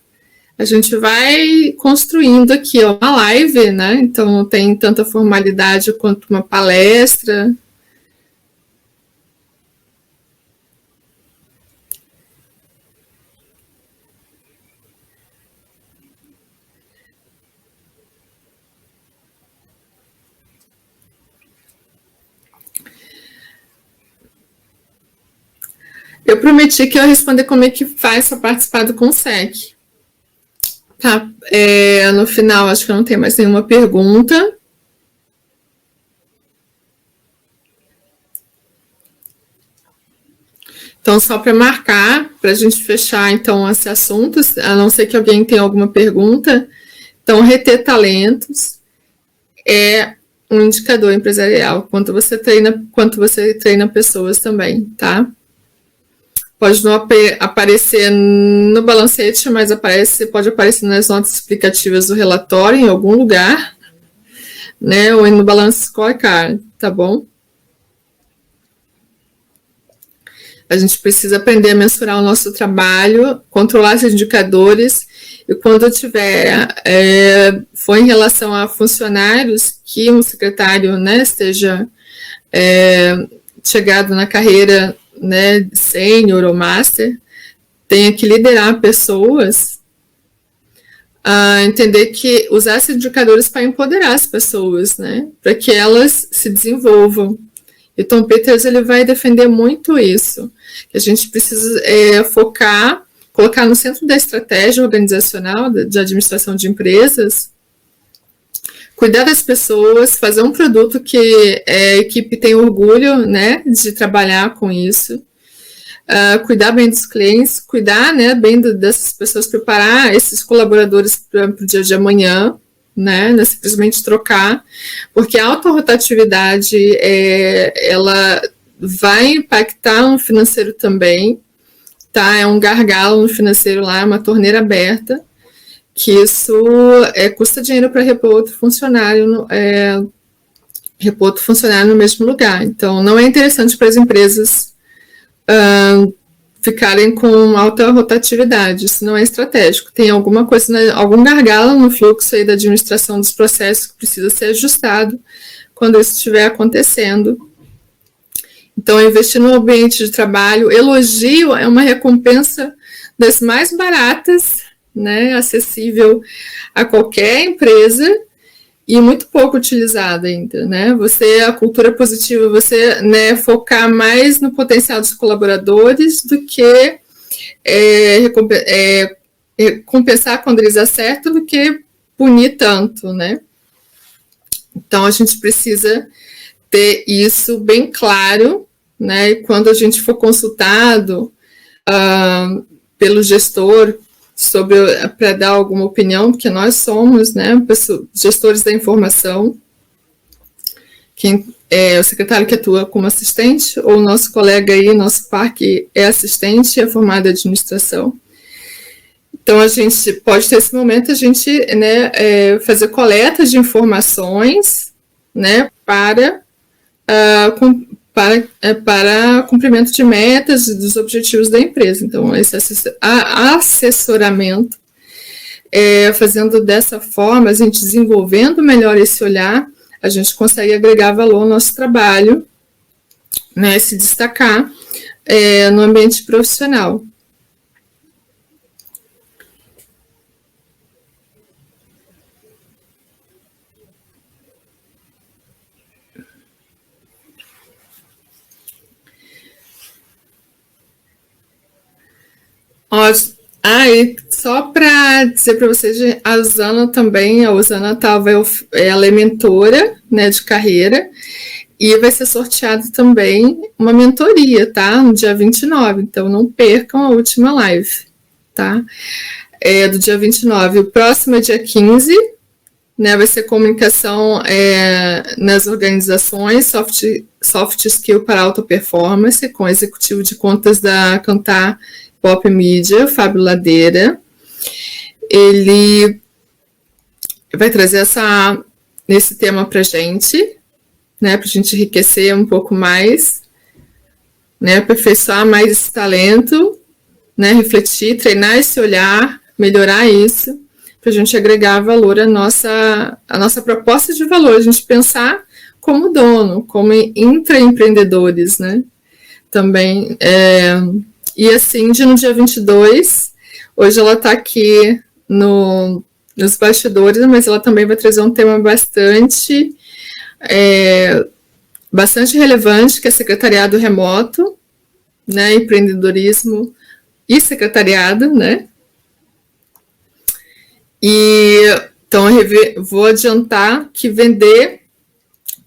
A gente vai construindo aqui uma live, né? Então não tem tanta formalidade quanto uma palestra. Eu prometi que eu ia responder como é que faz para participar do Consec. Tá, no final acho que não tem mais nenhuma pergunta. Então, só para marcar, para a gente fechar, então, esse assunto, a não ser que alguém tenha alguma pergunta. Então, reter talentos é um indicador empresarial, quanto você treina pessoas também, tá? Pode não aparecer no balancete, mas pode aparecer nas notas explicativas do relatório, em algum lugar, né? Ou no balance scorecard, tá bom? A gente precisa aprender a mensurar o nosso trabalho, controlar esses indicadores, e quando for em relação a funcionários, que um secretário, né, esteja chegado na carreira, né, sênior ou master, tenha que liderar pessoas, entender que usar esses indicadores para empoderar as pessoas, né, para que elas se desenvolvam. E Tom Peters ele vai defender muito isso, que a gente precisa colocar no centro da estratégia organizacional de administração de empresas, cuidar das pessoas, fazer um produto que a equipe tem orgulho, né, de trabalhar com isso, cuidar bem dos clientes, cuidar, né, bem dessas pessoas, preparar esses colaboradores para o dia de amanhã, né, não é simplesmente trocar, porque a autorrotatividade, ela vai impactar no financeiro também, tá, é um gargalo no financeiro lá, é uma torneira aberta, que isso custa dinheiro para repor outro funcionário no mesmo lugar. Então, não é interessante para as empresas ficarem com alta rotatividade, isso não é estratégico. Tem alguma coisa, algum gargalo no fluxo aí da administração dos processos que precisa ser ajustado quando isso estiver acontecendo. Então, investir no ambiente de trabalho, elogio é uma recompensa das mais baratas, né, acessível a qualquer empresa e muito pouco utilizada ainda, né? A cultura positiva, né, focar mais no potencial dos colaboradores do que compensar quando eles acertam do que punir tanto, né? Então, a gente precisa ter isso bem claro, né? E quando a gente for consultado pelo gestor para dar alguma opinião, porque nós somos, né, gestores da informação, quem é o secretário que atua como assistente, ou o nosso colega aí, nosso par que é assistente, é formado em administração. Então, a gente pode ter esse momento, a gente, né, fazer coleta de informações, né, para cumprimento de metas e dos objetivos da empresa. Então, esse assessoramento fazendo dessa forma, a gente desenvolvendo melhor esse olhar, a gente consegue agregar valor ao nosso trabalho, né, se destacar no ambiente profissional. E só para dizer para vocês, a Usana também, ela é mentora, né, de carreira, e vai ser sorteado também uma mentoria, tá? No dia 29, então não percam a última live, tá? Do dia 29. O próximo é dia 15, né? Vai ser comunicação nas organizações, soft skill para alta performance, com o executivo de contas da Cantar Pop Media, Fábio Ladeira. Ele vai trazer esse tema para a gente, né, para a gente enriquecer um pouco mais, né, aperfeiçoar mais esse talento, né, refletir, treinar esse olhar, melhorar isso, para a gente agregar valor à nossa proposta de valor, a gente pensar como dono, como intraempreendedores, né, também. E assim, no dia 22, hoje ela está aqui nos bastidores, mas ela também vai trazer um tema bastante relevante, que é secretariado remoto, né, empreendedorismo e secretariado, né. E então eu vou adiantar que vender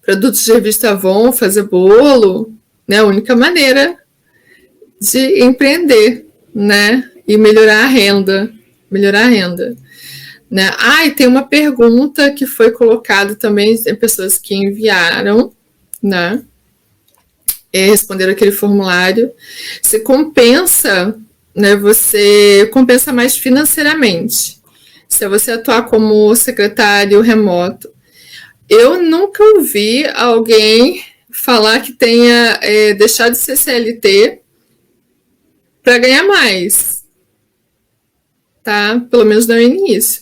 produtos de revista Avon, fazer bolo, né, a única maneira de empreender, né, e melhorar a renda, né. E tem uma pergunta que foi colocada também, tem pessoas que enviaram, né, responderam aquele formulário, se compensa, né, você compensa mais financeiramente, se você atuar como secretário remoto. Eu nunca ouvi alguém falar que tenha deixado de ser CLT para ganhar mais, tá? Pelo menos no início.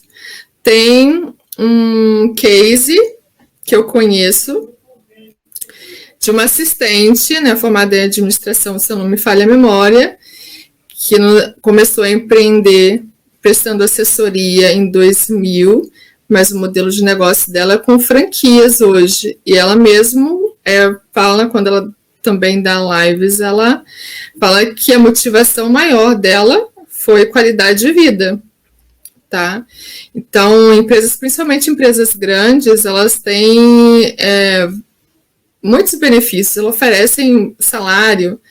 Tem um case que eu conheço de uma assistente, né, formada em administração, se eu não me falha a memória, que começou a empreender prestando assessoria em 2000, mas o modelo de negócio dela é com franquias hoje. E ela mesmo fala, quando ela também dá lives, ela fala que a motivação maior dela foi qualidade de vida, tá? Então, principalmente empresas grandes, elas têm muitos benefícios, elas oferecem salário,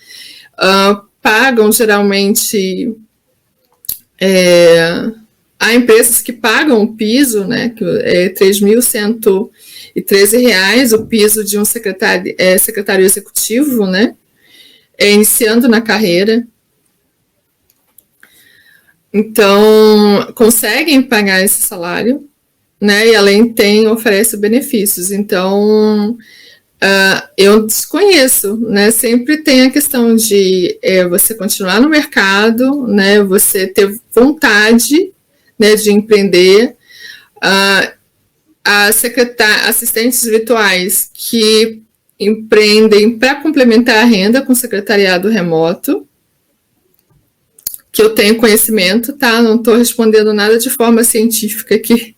pagam geralmente, há empresas que pagam o piso, né, que é R$ 3.113, o piso de um secretário executivo, né, iniciando na carreira. Então, conseguem pagar esse salário, né, e além oferece benefícios. Então, eu desconheço, né, sempre tem a questão de você continuar no mercado, né, você ter vontade, né, de empreender, assistentes virtuais que empreendem para complementar a renda com secretariado remoto, que eu tenho conhecimento, tá? Não estou respondendo nada de forma científica aqui,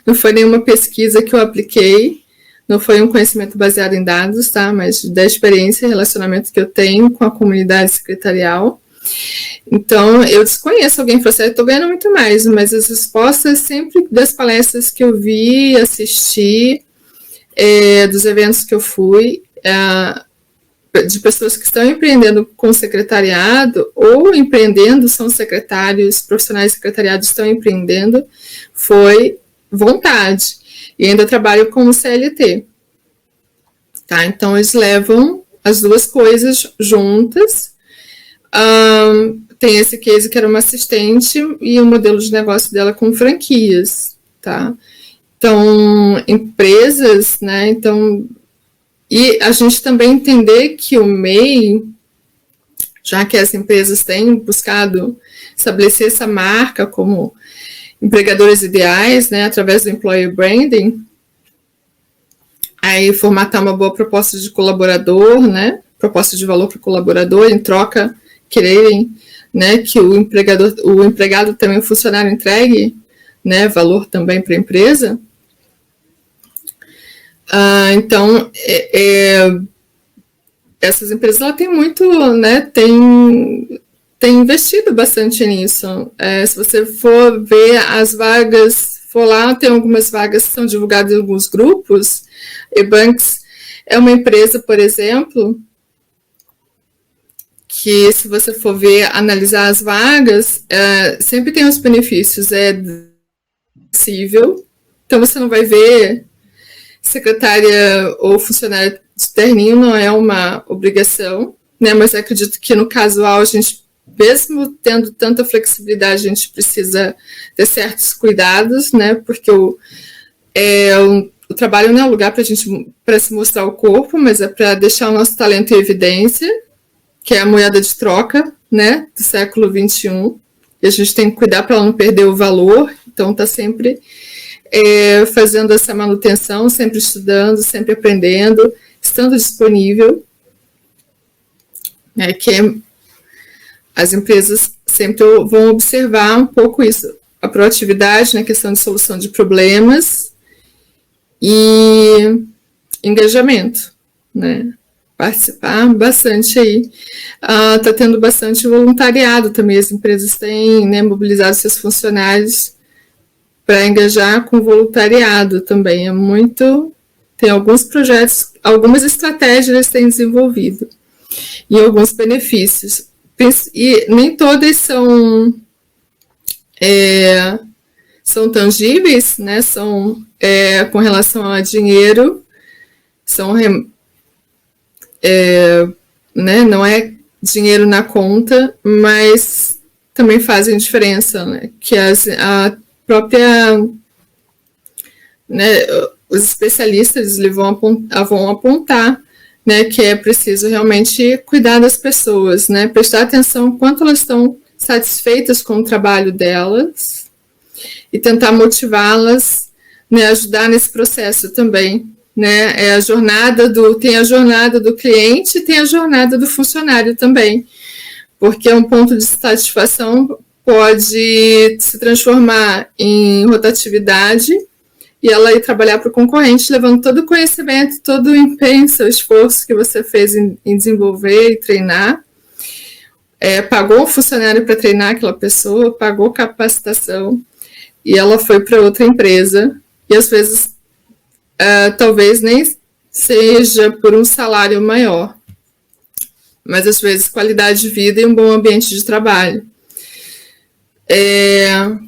não foi nenhuma pesquisa que eu apliquei, não foi um conhecimento baseado em dados, tá? Mas da experiência e relacionamento que eu tenho com a comunidade secretarial. Então, eu desconheço alguém que falou assim, eu estou ganhando muito mais, mas as respostas sempre das palestras que eu vi, assisti, dos eventos que eu fui, de pessoas que estão empreendendo com secretariado ou empreendendo, são secretários, profissionais de secretariado estão empreendendo, foi vontade. E ainda trabalho como CLT. Tá? Então, eles levam as duas coisas juntas. Tem esse case que era uma assistente e o modelo de negócio dela com franquias. Tá? Então, empresas, né? Então, e a gente também entender que o MEI, já que as empresas têm buscado estabelecer essa marca como empregadores ideais, né, através do employer branding. Aí formatar uma boa proposta de colaborador, né, proposta de valor para o colaborador, em troca quererem, né, que o empregado também, o funcionário entregue, né, valor também para a empresa. Então, essas empresas ela tem muito, né, tem investido bastante nisso. Se você for ver as vagas, for lá, tem algumas vagas que são divulgadas em alguns grupos. Ebanks é uma empresa, por exemplo, que se você for ver, analisar as vagas, sempre tem os benefícios, possível. Então você não vai ver secretária ou funcionário de terninho, não é uma obrigação, né? Mas acredito que no casual a gente, mesmo tendo tanta flexibilidade, a gente precisa ter certos cuidados, né? Porque o trabalho não é um lugar para se mostrar o corpo, mas é para deixar o nosso talento em evidência, que é a moeda de troca, né, do século XXI, e a gente tem que cuidar para ela não perder o valor, então está sempre fazendo essa manutenção, sempre estudando, sempre aprendendo, estando disponível, né, que as empresas sempre vão observar um pouco isso, a proatividade na questão de solução de problemas e engajamento, né? Participar bastante aí. Está tendo bastante voluntariado também, as empresas têm, né, mobilizado seus funcionários para engajar com voluntariado também. Tem alguns projetos, algumas estratégias eles têm desenvolvido e alguns benefícios. E nem todas são tangíveis, né? São com relação a dinheiro, são né? Não é dinheiro na conta, mas também fazem diferença, né? Que a própria, né, os especialistas eles vão apontar, né, que é preciso realmente cuidar das pessoas, né, prestar atenção quanto elas estão satisfeitas com o trabalho delas e tentar motivá-las, né, ajudar nesse processo também, né, tem a jornada do cliente e tem a jornada do funcionário também, porque um ponto de satisfação pode se transformar em rotatividade e ela ir trabalhar para o concorrente, levando todo o conhecimento, todo o empenho, seu esforço que você fez em desenvolver e treinar. Pagou um funcionário para treinar aquela pessoa, pagou capacitação e ela foi para outra empresa. E às vezes, talvez nem seja por um salário maior, mas às vezes qualidade de vida e um bom ambiente de trabalho.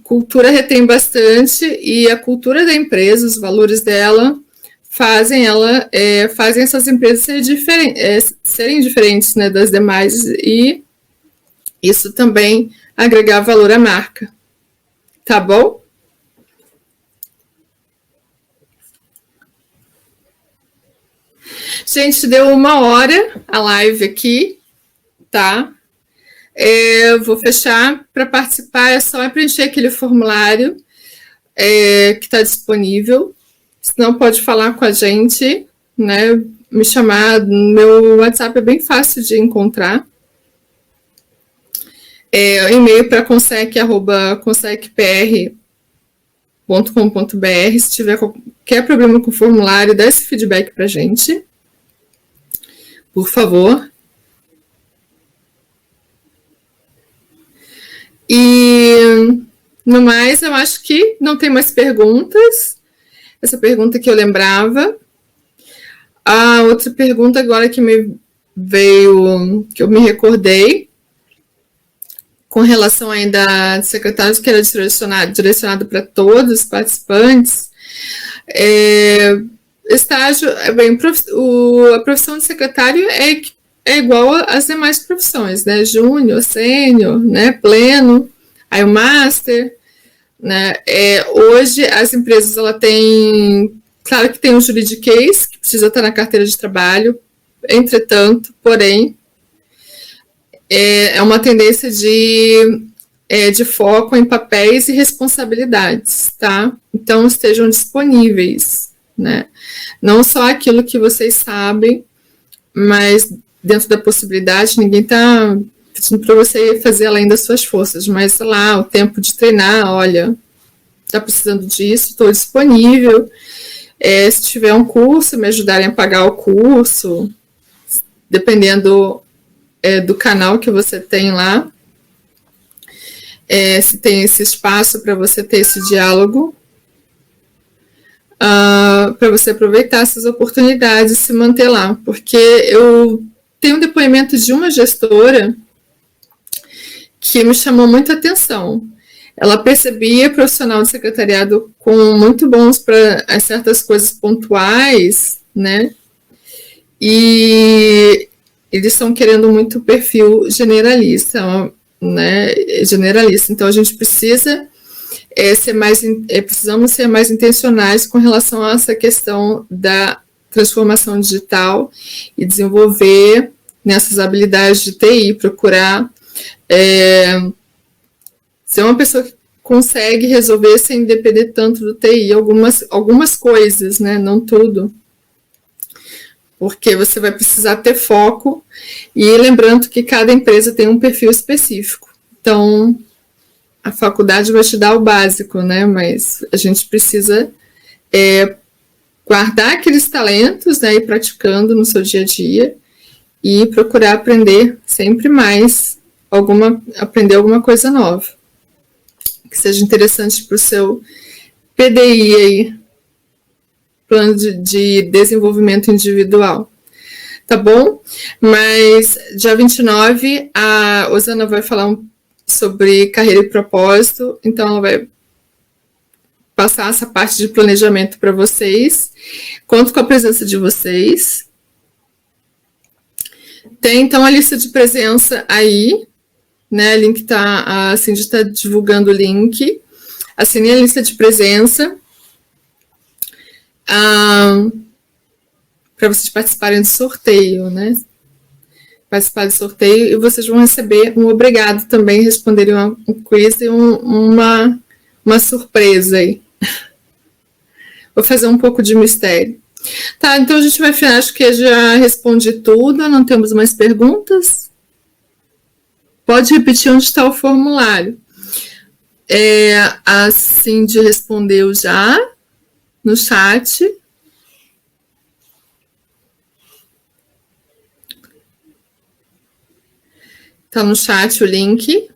Cultura retém bastante e a cultura da empresa, os valores dela, fazem essas empresas serem diferentes, né, das demais, e isso também agregar valor à marca. Tá bom? Gente, deu 1 hora a live aqui, tá? Eu vou fechar. Para participar é só preencher aquele formulário que está disponível. Se não, pode falar com a gente, né? Me chamar. Meu WhatsApp é bem fácil de encontrar. E-mail para consecpr.com.br. Se tiver qualquer problema com o formulário, dá esse feedback para a gente, por favor. E no mais, eu acho que não tem mais perguntas. Essa pergunta que eu lembrava. A outra pergunta agora que me veio, que eu me recordei, com relação ainda a secretários, que era direcionado para todos os participantes. Estágio, a profissão de secretário é igual às demais profissões, né? Júnior, sênior, né? Pleno, aí o master, né? Hoje as empresas ela tem, claro que tem um juridiquês que precisa estar na carteira de trabalho, entretanto, porém, é uma tendência de de foco em papéis e responsabilidades, tá? Então, estejam disponíveis, né? Não só aquilo que vocês sabem, mas dentro da possibilidade, ninguém está pedindo para você fazer além das suas forças, mas sei lá, o tempo de treinar, olha, está precisando disso, estou disponível. Se tiver um curso, me ajudarem a pagar o curso, dependendo do canal que você tem lá, se tem esse espaço para você ter esse diálogo, para você aproveitar essas oportunidades e se manter lá. Porque eu tenho um depoimento de uma gestora que me chamou muita atenção. Ela percebia profissional de secretariado com muito bons para certas coisas pontuais, né? E eles estão querendo muito perfil generalista, né? Generalista. Então a gente precisa precisamos ser mais intencionais com relação a essa questão da transformação digital e desenvolver nessas habilidades de TI, procurar ser uma pessoa que consegue resolver sem depender tanto do TI, algumas coisas, né? Não tudo. Porque você vai precisar ter foco e lembrando que cada empresa tem um perfil específico. Então, a faculdade vai te dar o básico, né? Mas a gente precisa guardar aqueles talentos, né? Ir praticando no seu dia a dia e procurar aprender sempre mais, aprender alguma coisa nova. Que seja interessante para o seu PDI aí, plano de desenvolvimento individual. Tá bom? Mas dia 29, a Osana vai falar sobre carreira e propósito, então ela vai passar essa parte de planejamento para vocês. Conto com a presença de vocês. Tem então a lista de presença aí, né? Link a Cindy está divulgando o link. Assine a lista de presença para vocês participarem do sorteio, né? Participar do sorteio e vocês vão receber um obrigado também, responderem um quiz e uma surpresa aí. Vou fazer um pouco de mistério. Tá, então a gente vai final, acho que já respondi tudo, não temos mais perguntas. Pode repetir onde está o formulário. A Cindy respondeu já no chat. Está no chat o link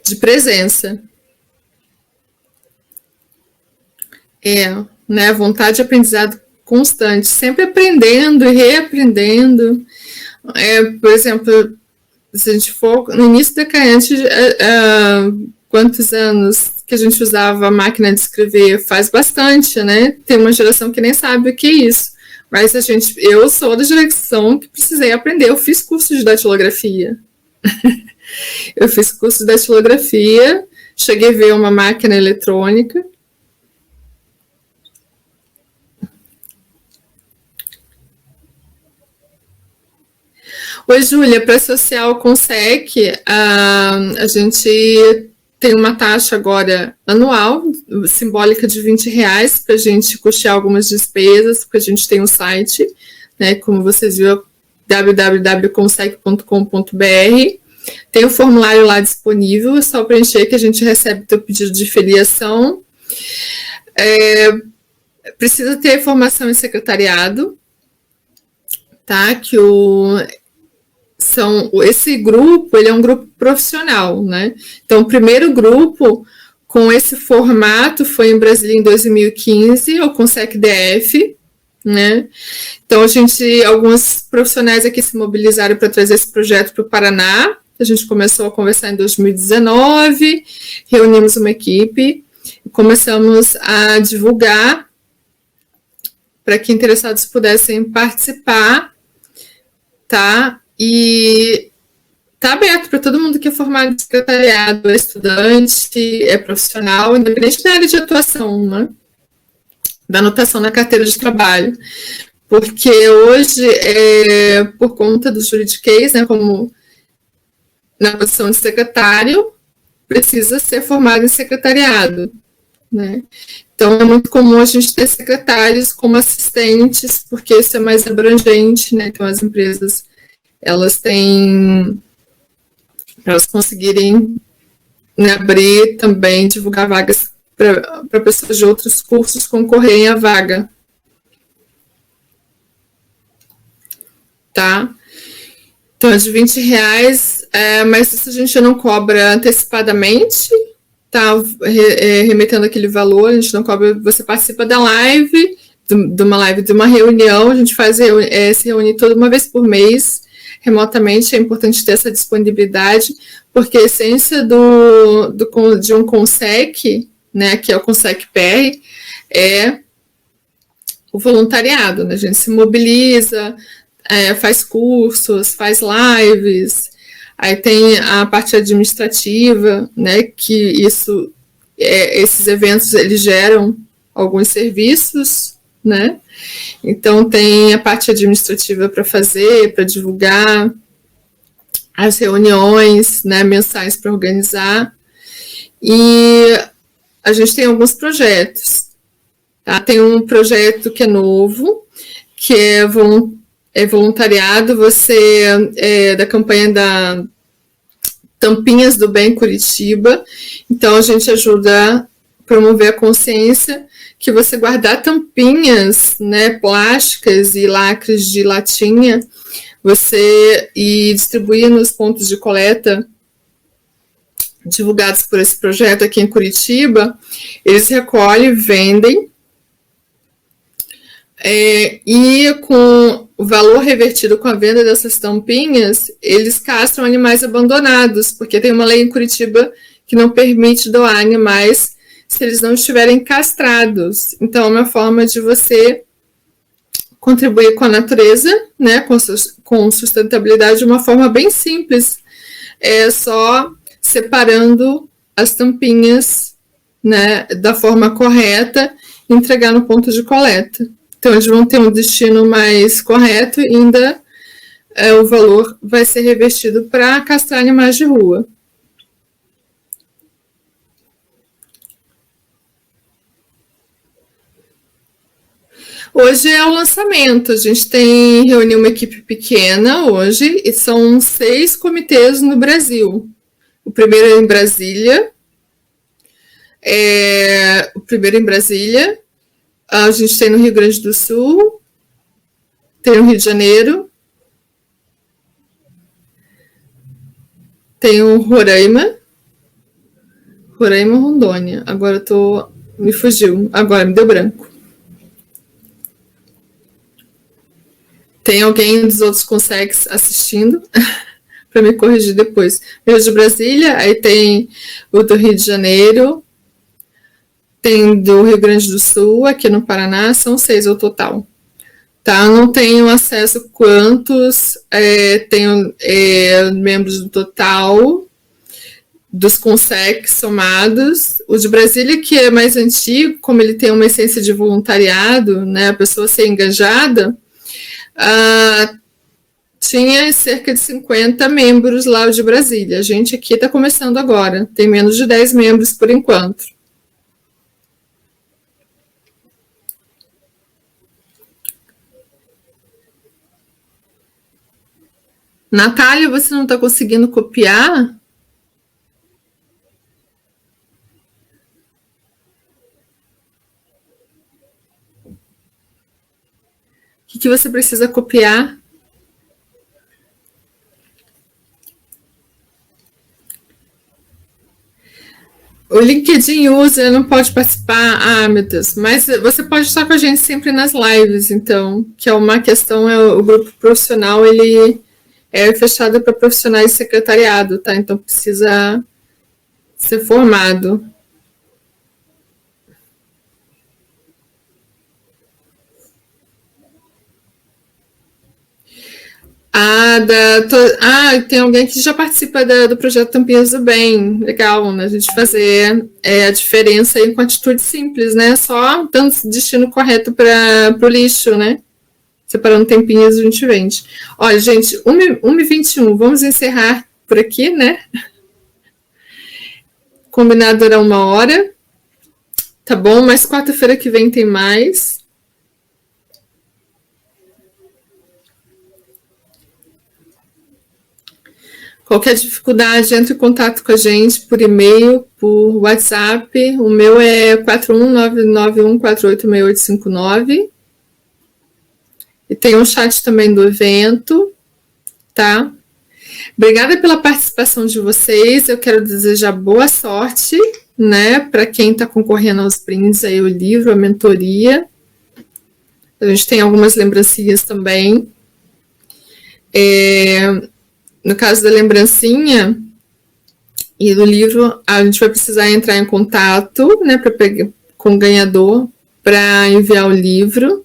de presença. Né? Vontade de aprendizado constante, sempre aprendendo e reaprendendo. Por exemplo, se a gente for no início da Caiante, quantos anos que a gente usava a máquina de escrever? Faz bastante, né? Tem uma geração que nem sabe o que é isso. Mas eu sou da geração que precisei aprender. Eu fiz curso de datilografia. Cheguei a ver uma máquina eletrônica. Oi, Júlia, para social com SEC, a gente tem uma taxa agora anual, simbólica de R$20, para a gente custear algumas despesas, porque a gente tem um site, né, como vocês viram, www.consec.com.br. Tem o formulário lá disponível, é só preencher que a gente recebe o teu pedido de filiação. Precisa ter formação em secretariado, tá? Esse grupo, ele é um grupo profissional, né? Então, o primeiro grupo com esse formato foi em Brasília em 2015, o Consec DF, né? Então, alguns profissionais aqui se mobilizaram para trazer esse projeto para o Paraná. A gente começou a conversar em 2019, reunimos uma equipe e começamos a divulgar para que interessados pudessem participar, tá? E está aberto para todo mundo que é formado em secretariado, é estudante, é profissional, independente da área de atuação, né? Da anotação na carteira de trabalho. Porque hoje, por conta do juridiquês, né, como na posição de secretário precisa ser formado em secretariado, né? Então, é muito comum a gente ter secretários como assistentes, porque isso é mais abrangente, né? Então, as empresas, elas têm, para elas conseguirem, né, abrir também, divulgar vagas para pessoas de outros cursos concorrerem à vaga. Tá? Então, é de R$20, mas isso a gente não cobra antecipadamente, tá? Remetendo aquele valor, a gente não cobra, você participa da live, de uma reunião, a gente se reúne toda uma vez por mês, remotamente, é importante ter essa disponibilidade, porque a essência de um CONSEC, né, que é o CONSEC PR, é o voluntariado, né? A gente se mobiliza, faz cursos, faz lives, aí tem a parte administrativa, né, que esses eventos, eles geram alguns serviços, né, então tem a parte administrativa para fazer, para divulgar, as reuniões, né, mensais para organizar, e a gente tem alguns projetos, tá? Tem um projeto que é novo, que é voluntariado, da campanha da Tampinhas do Bem Curitiba, então a gente ajuda a promover a consciência que você guardar tampinhas, né, plásticas e lacres de latinha, e distribuir nos pontos de coleta divulgados por esse projeto aqui em Curitiba, eles recolhem, vendem, e com o valor revertido com a venda dessas tampinhas, eles castram animais abandonados, porque tem uma lei em Curitiba que não permite doar animais se eles não estiverem castrados. Então, é uma forma de você contribuir com a natureza, né, com sustentabilidade de uma forma bem simples, só separando as tampinhas, né, da forma correta e entregar no ponto de coleta. Então, eles vão ter um destino mais correto e ainda o valor vai ser revertido para castrar animais de rua. Hoje é o lançamento, a gente reuniu uma equipe pequena hoje e são 6 comitês no Brasil. O primeiro é em Brasília, a gente tem no Rio Grande do Sul, tem no Rio de Janeiro, tem o Roraima, Rondônia. Agora me fugiu, agora me deu branco. Tem alguém dos outros consegues assistindo para me corrigir depois. Rio de Brasília, aí tem o do Rio de Janeiro, tem do Rio Grande do Sul, aqui no Paraná, são 6 ao total. Tá? Eu não tenho acesso quantos tenho membros do total dos CONSEC somados. O de Brasília, que é mais antigo, como ele tem uma essência de voluntariado, né, a pessoa ser engajada, tinha cerca de 50 membros lá de Brasília. A gente aqui está começando agora, tem menos de 10 membros por enquanto. Natália, você não está conseguindo copiar? O que você precisa copiar? O LinkedIn user não pode participar. Ah, meu Deus. Mas você pode estar com a gente sempre nas lives, então, que é uma questão, o grupo profissional, ele é fechado para profissionais de secretariado, tá? Então, precisa ser formado. Tem alguém que já participa do projeto Tampinhas do Bem. Legal, né? A gente fazer a diferença aí com atitude simples, né? Só dando destino correto para o lixo, né? Separando tampinhas, a gente vende. Olha, gente, 1h21, vamos encerrar por aqui, né? Combinado era 1 hora. Tá bom, mas quarta-feira que vem tem mais. Qualquer dificuldade, entre em contato com a gente por e-mail, por WhatsApp. O meu é 41991486859. E tem um chat também do evento, tá? Obrigada pela participação de vocês. Eu quero desejar boa sorte, né, para quem está concorrendo aos brindes aí, o livro, a mentoria. A gente tem algumas lembrancinhas também. No caso da lembrancinha e do livro, a gente vai precisar entrar em contato, né, com o ganhador para enviar o livro.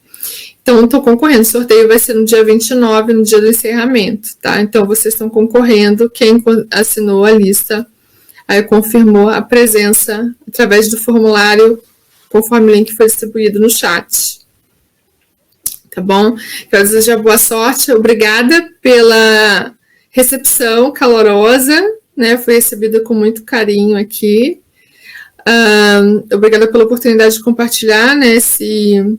Então, estou concorrendo. O sorteio vai ser no dia 29, no dia do encerramento, tá? Então, vocês estão concorrendo. Quem assinou a lista, aí confirmou a presença através do formulário, conforme o link foi distribuído no chat. Tá bom? Quero desejar boa sorte. Obrigada pela recepção calorosa, né? Foi recebida com muito carinho aqui. Obrigada pela oportunidade de compartilhar, né, esse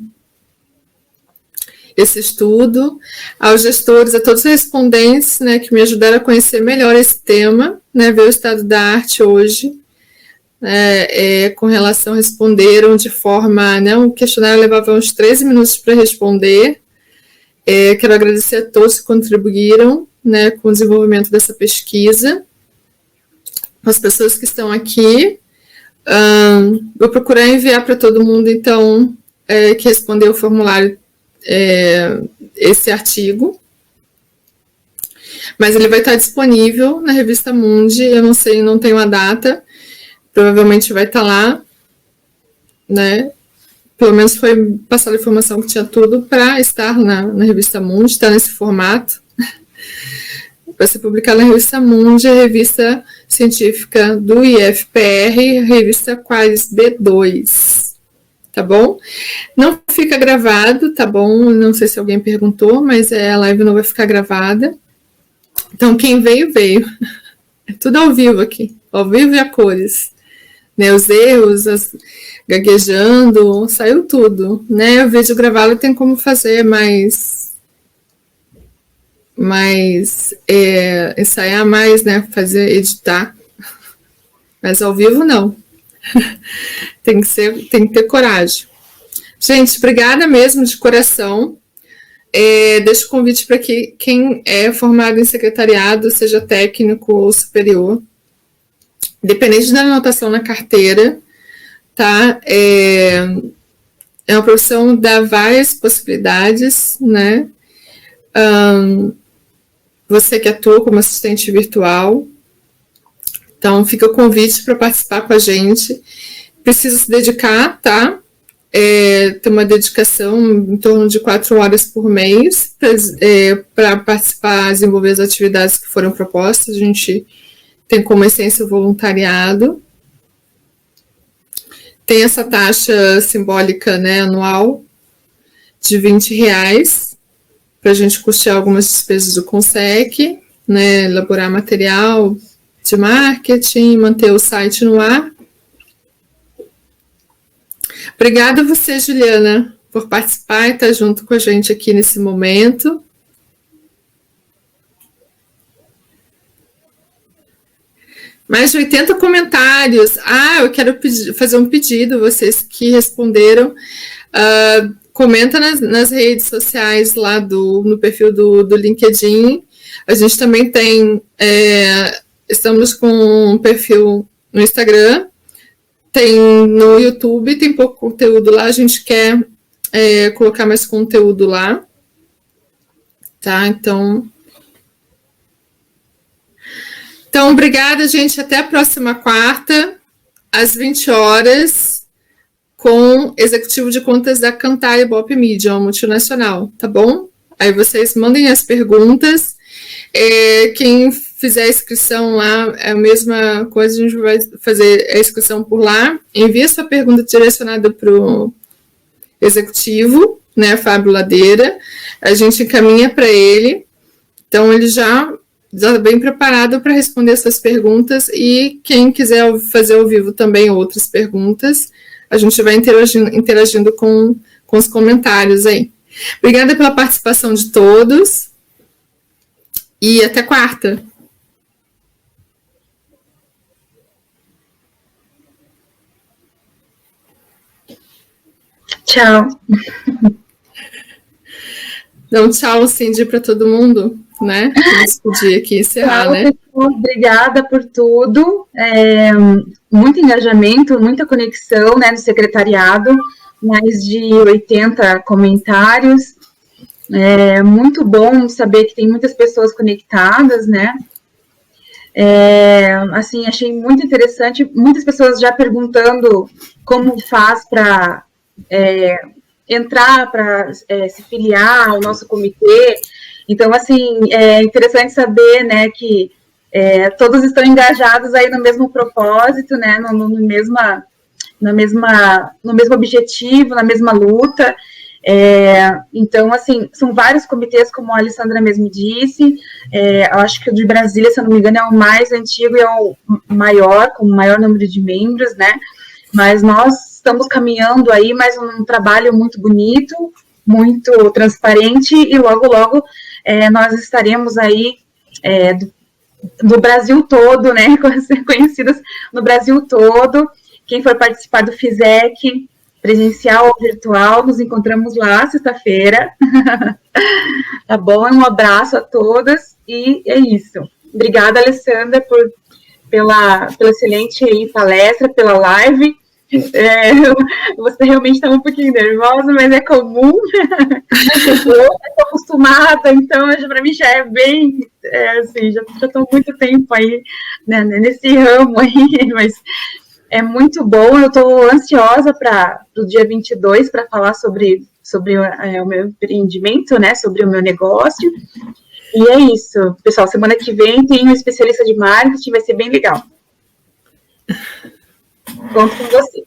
estudo, aos gestores, a todos os respondentes, né, que me ajudaram a conhecer melhor esse tema, né, ver o estado da arte hoje, com relação, responderam de forma, né, um questionário levava uns 13 minutos para responder. Quero agradecer a todos que contribuíram, né, com o desenvolvimento dessa pesquisa, as pessoas que estão aqui. Vou procurar enviar para todo mundo, então, que respondeu o formulário, esse artigo, mas ele vai estar disponível na revista Mundi. Eu não sei, não tenho a data, provavelmente vai estar lá, né? Pelo menos foi passada a informação que tinha tudo para estar na revista Mundi, está nesse formato. Vai ser publicado na revista Mundi, a revista científica do IFPR, revista Qualis B2. Tá bom? Não fica gravado, tá bom? Não sei se alguém perguntou, mas a live não vai ficar gravada. Então, quem veio, veio. É tudo ao vivo aqui, ao vivo e a cores. Né, os erros, gaguejando, saiu tudo. Né? O vídeo gravado tem como fazer ensaiar mais, né? Editar. Mas ao vivo, não. Tem que ter coragem. Gente, obrigada mesmo de coração. Deixo o convite para que quem é formado em secretariado, seja técnico ou superior, dependente da anotação na carteira, tá? É uma profissão que dá várias possibilidades, né? Você que atua como assistente virtual, então fica o convite para participar com a gente. Precisa se dedicar, tá? Ter uma dedicação em torno de 4 horas por mês para participar, desenvolver as atividades que foram propostas. A gente tem como essência o voluntariado. Tem essa taxa simbólica, né, anual de R$20 para a gente custear algumas despesas do CONSEC, né, elaborar material de marketing, manter o site no ar. Obrigada a você, Juliana, por participar e estar junto com a gente aqui nesse momento. Mais de 80 comentários. Eu quero fazer um pedido, vocês que responderam. Comenta nas redes sociais lá no perfil do LinkedIn. A gente também tem, estamos com um perfil no Instagram, tem no YouTube, tem pouco conteúdo lá, a gente quer colocar mais conteúdo lá, tá? Então, obrigada, gente, até a próxima quarta, às 20 horas, com executivo de contas da Cantar Ibope Media, uma multinacional, tá bom? Aí vocês mandem as perguntas, quem fizer a inscrição lá, é a mesma coisa, a gente vai fazer a inscrição por lá, envia sua pergunta direcionada para o executivo, né, Fábio Ladeira, a gente encaminha para ele, então ele já já bem preparado para responder essas perguntas, e quem quiser fazer ao vivo também outras perguntas, a gente vai interagindo com os comentários aí. Obrigada pela participação de todos e até quarta. Tchau. Então, tchau, Cindy, para todo mundo, né? Vamos podia aqui encerrar, tchau, né? Obrigada por tudo. Muito engajamento, muita conexão, né, no secretariado, mais de 80 comentários. Muito bom saber que tem muitas pessoas conectadas, né? Assim, achei muito interessante, muitas pessoas já perguntando como faz para entrar, para se filiar ao nosso comitê. Então, assim, é interessante saber, né, que todos estão engajados aí no mesmo propósito, né, no mesmo objetivo, na mesma luta. Então, assim, são vários comitês, como a Alessandra mesmo disse. Eu acho que o de Brasília, se eu não me engano, é o mais antigo e é o maior, com o maior número de membros, né? Mas nós estamos caminhando aí, mais um trabalho muito bonito, muito transparente, e logo, logo nós estaremos aí do Brasil todo, né? Conhecidas no Brasil todo. Quem for participar do FISEC, presencial ou virtual, nos encontramos lá sexta-feira. Tá bom? Um abraço a todas e é isso. Obrigada, Alessandra, pela excelente palestra, pela live. Você realmente está um pouquinho nervosa, mas é comum. Eu estou acostumada, então para mim já é bem, assim, já estou muito tempo aí, né, nesse ramo aí, mas é muito bom. Eu estou ansiosa para o dia 22 para falar sobre o meu empreendimento, né, sobre o meu negócio. E é isso, pessoal. Semana que vem tem um especialista de marketing, vai ser bem legal. Conto com você.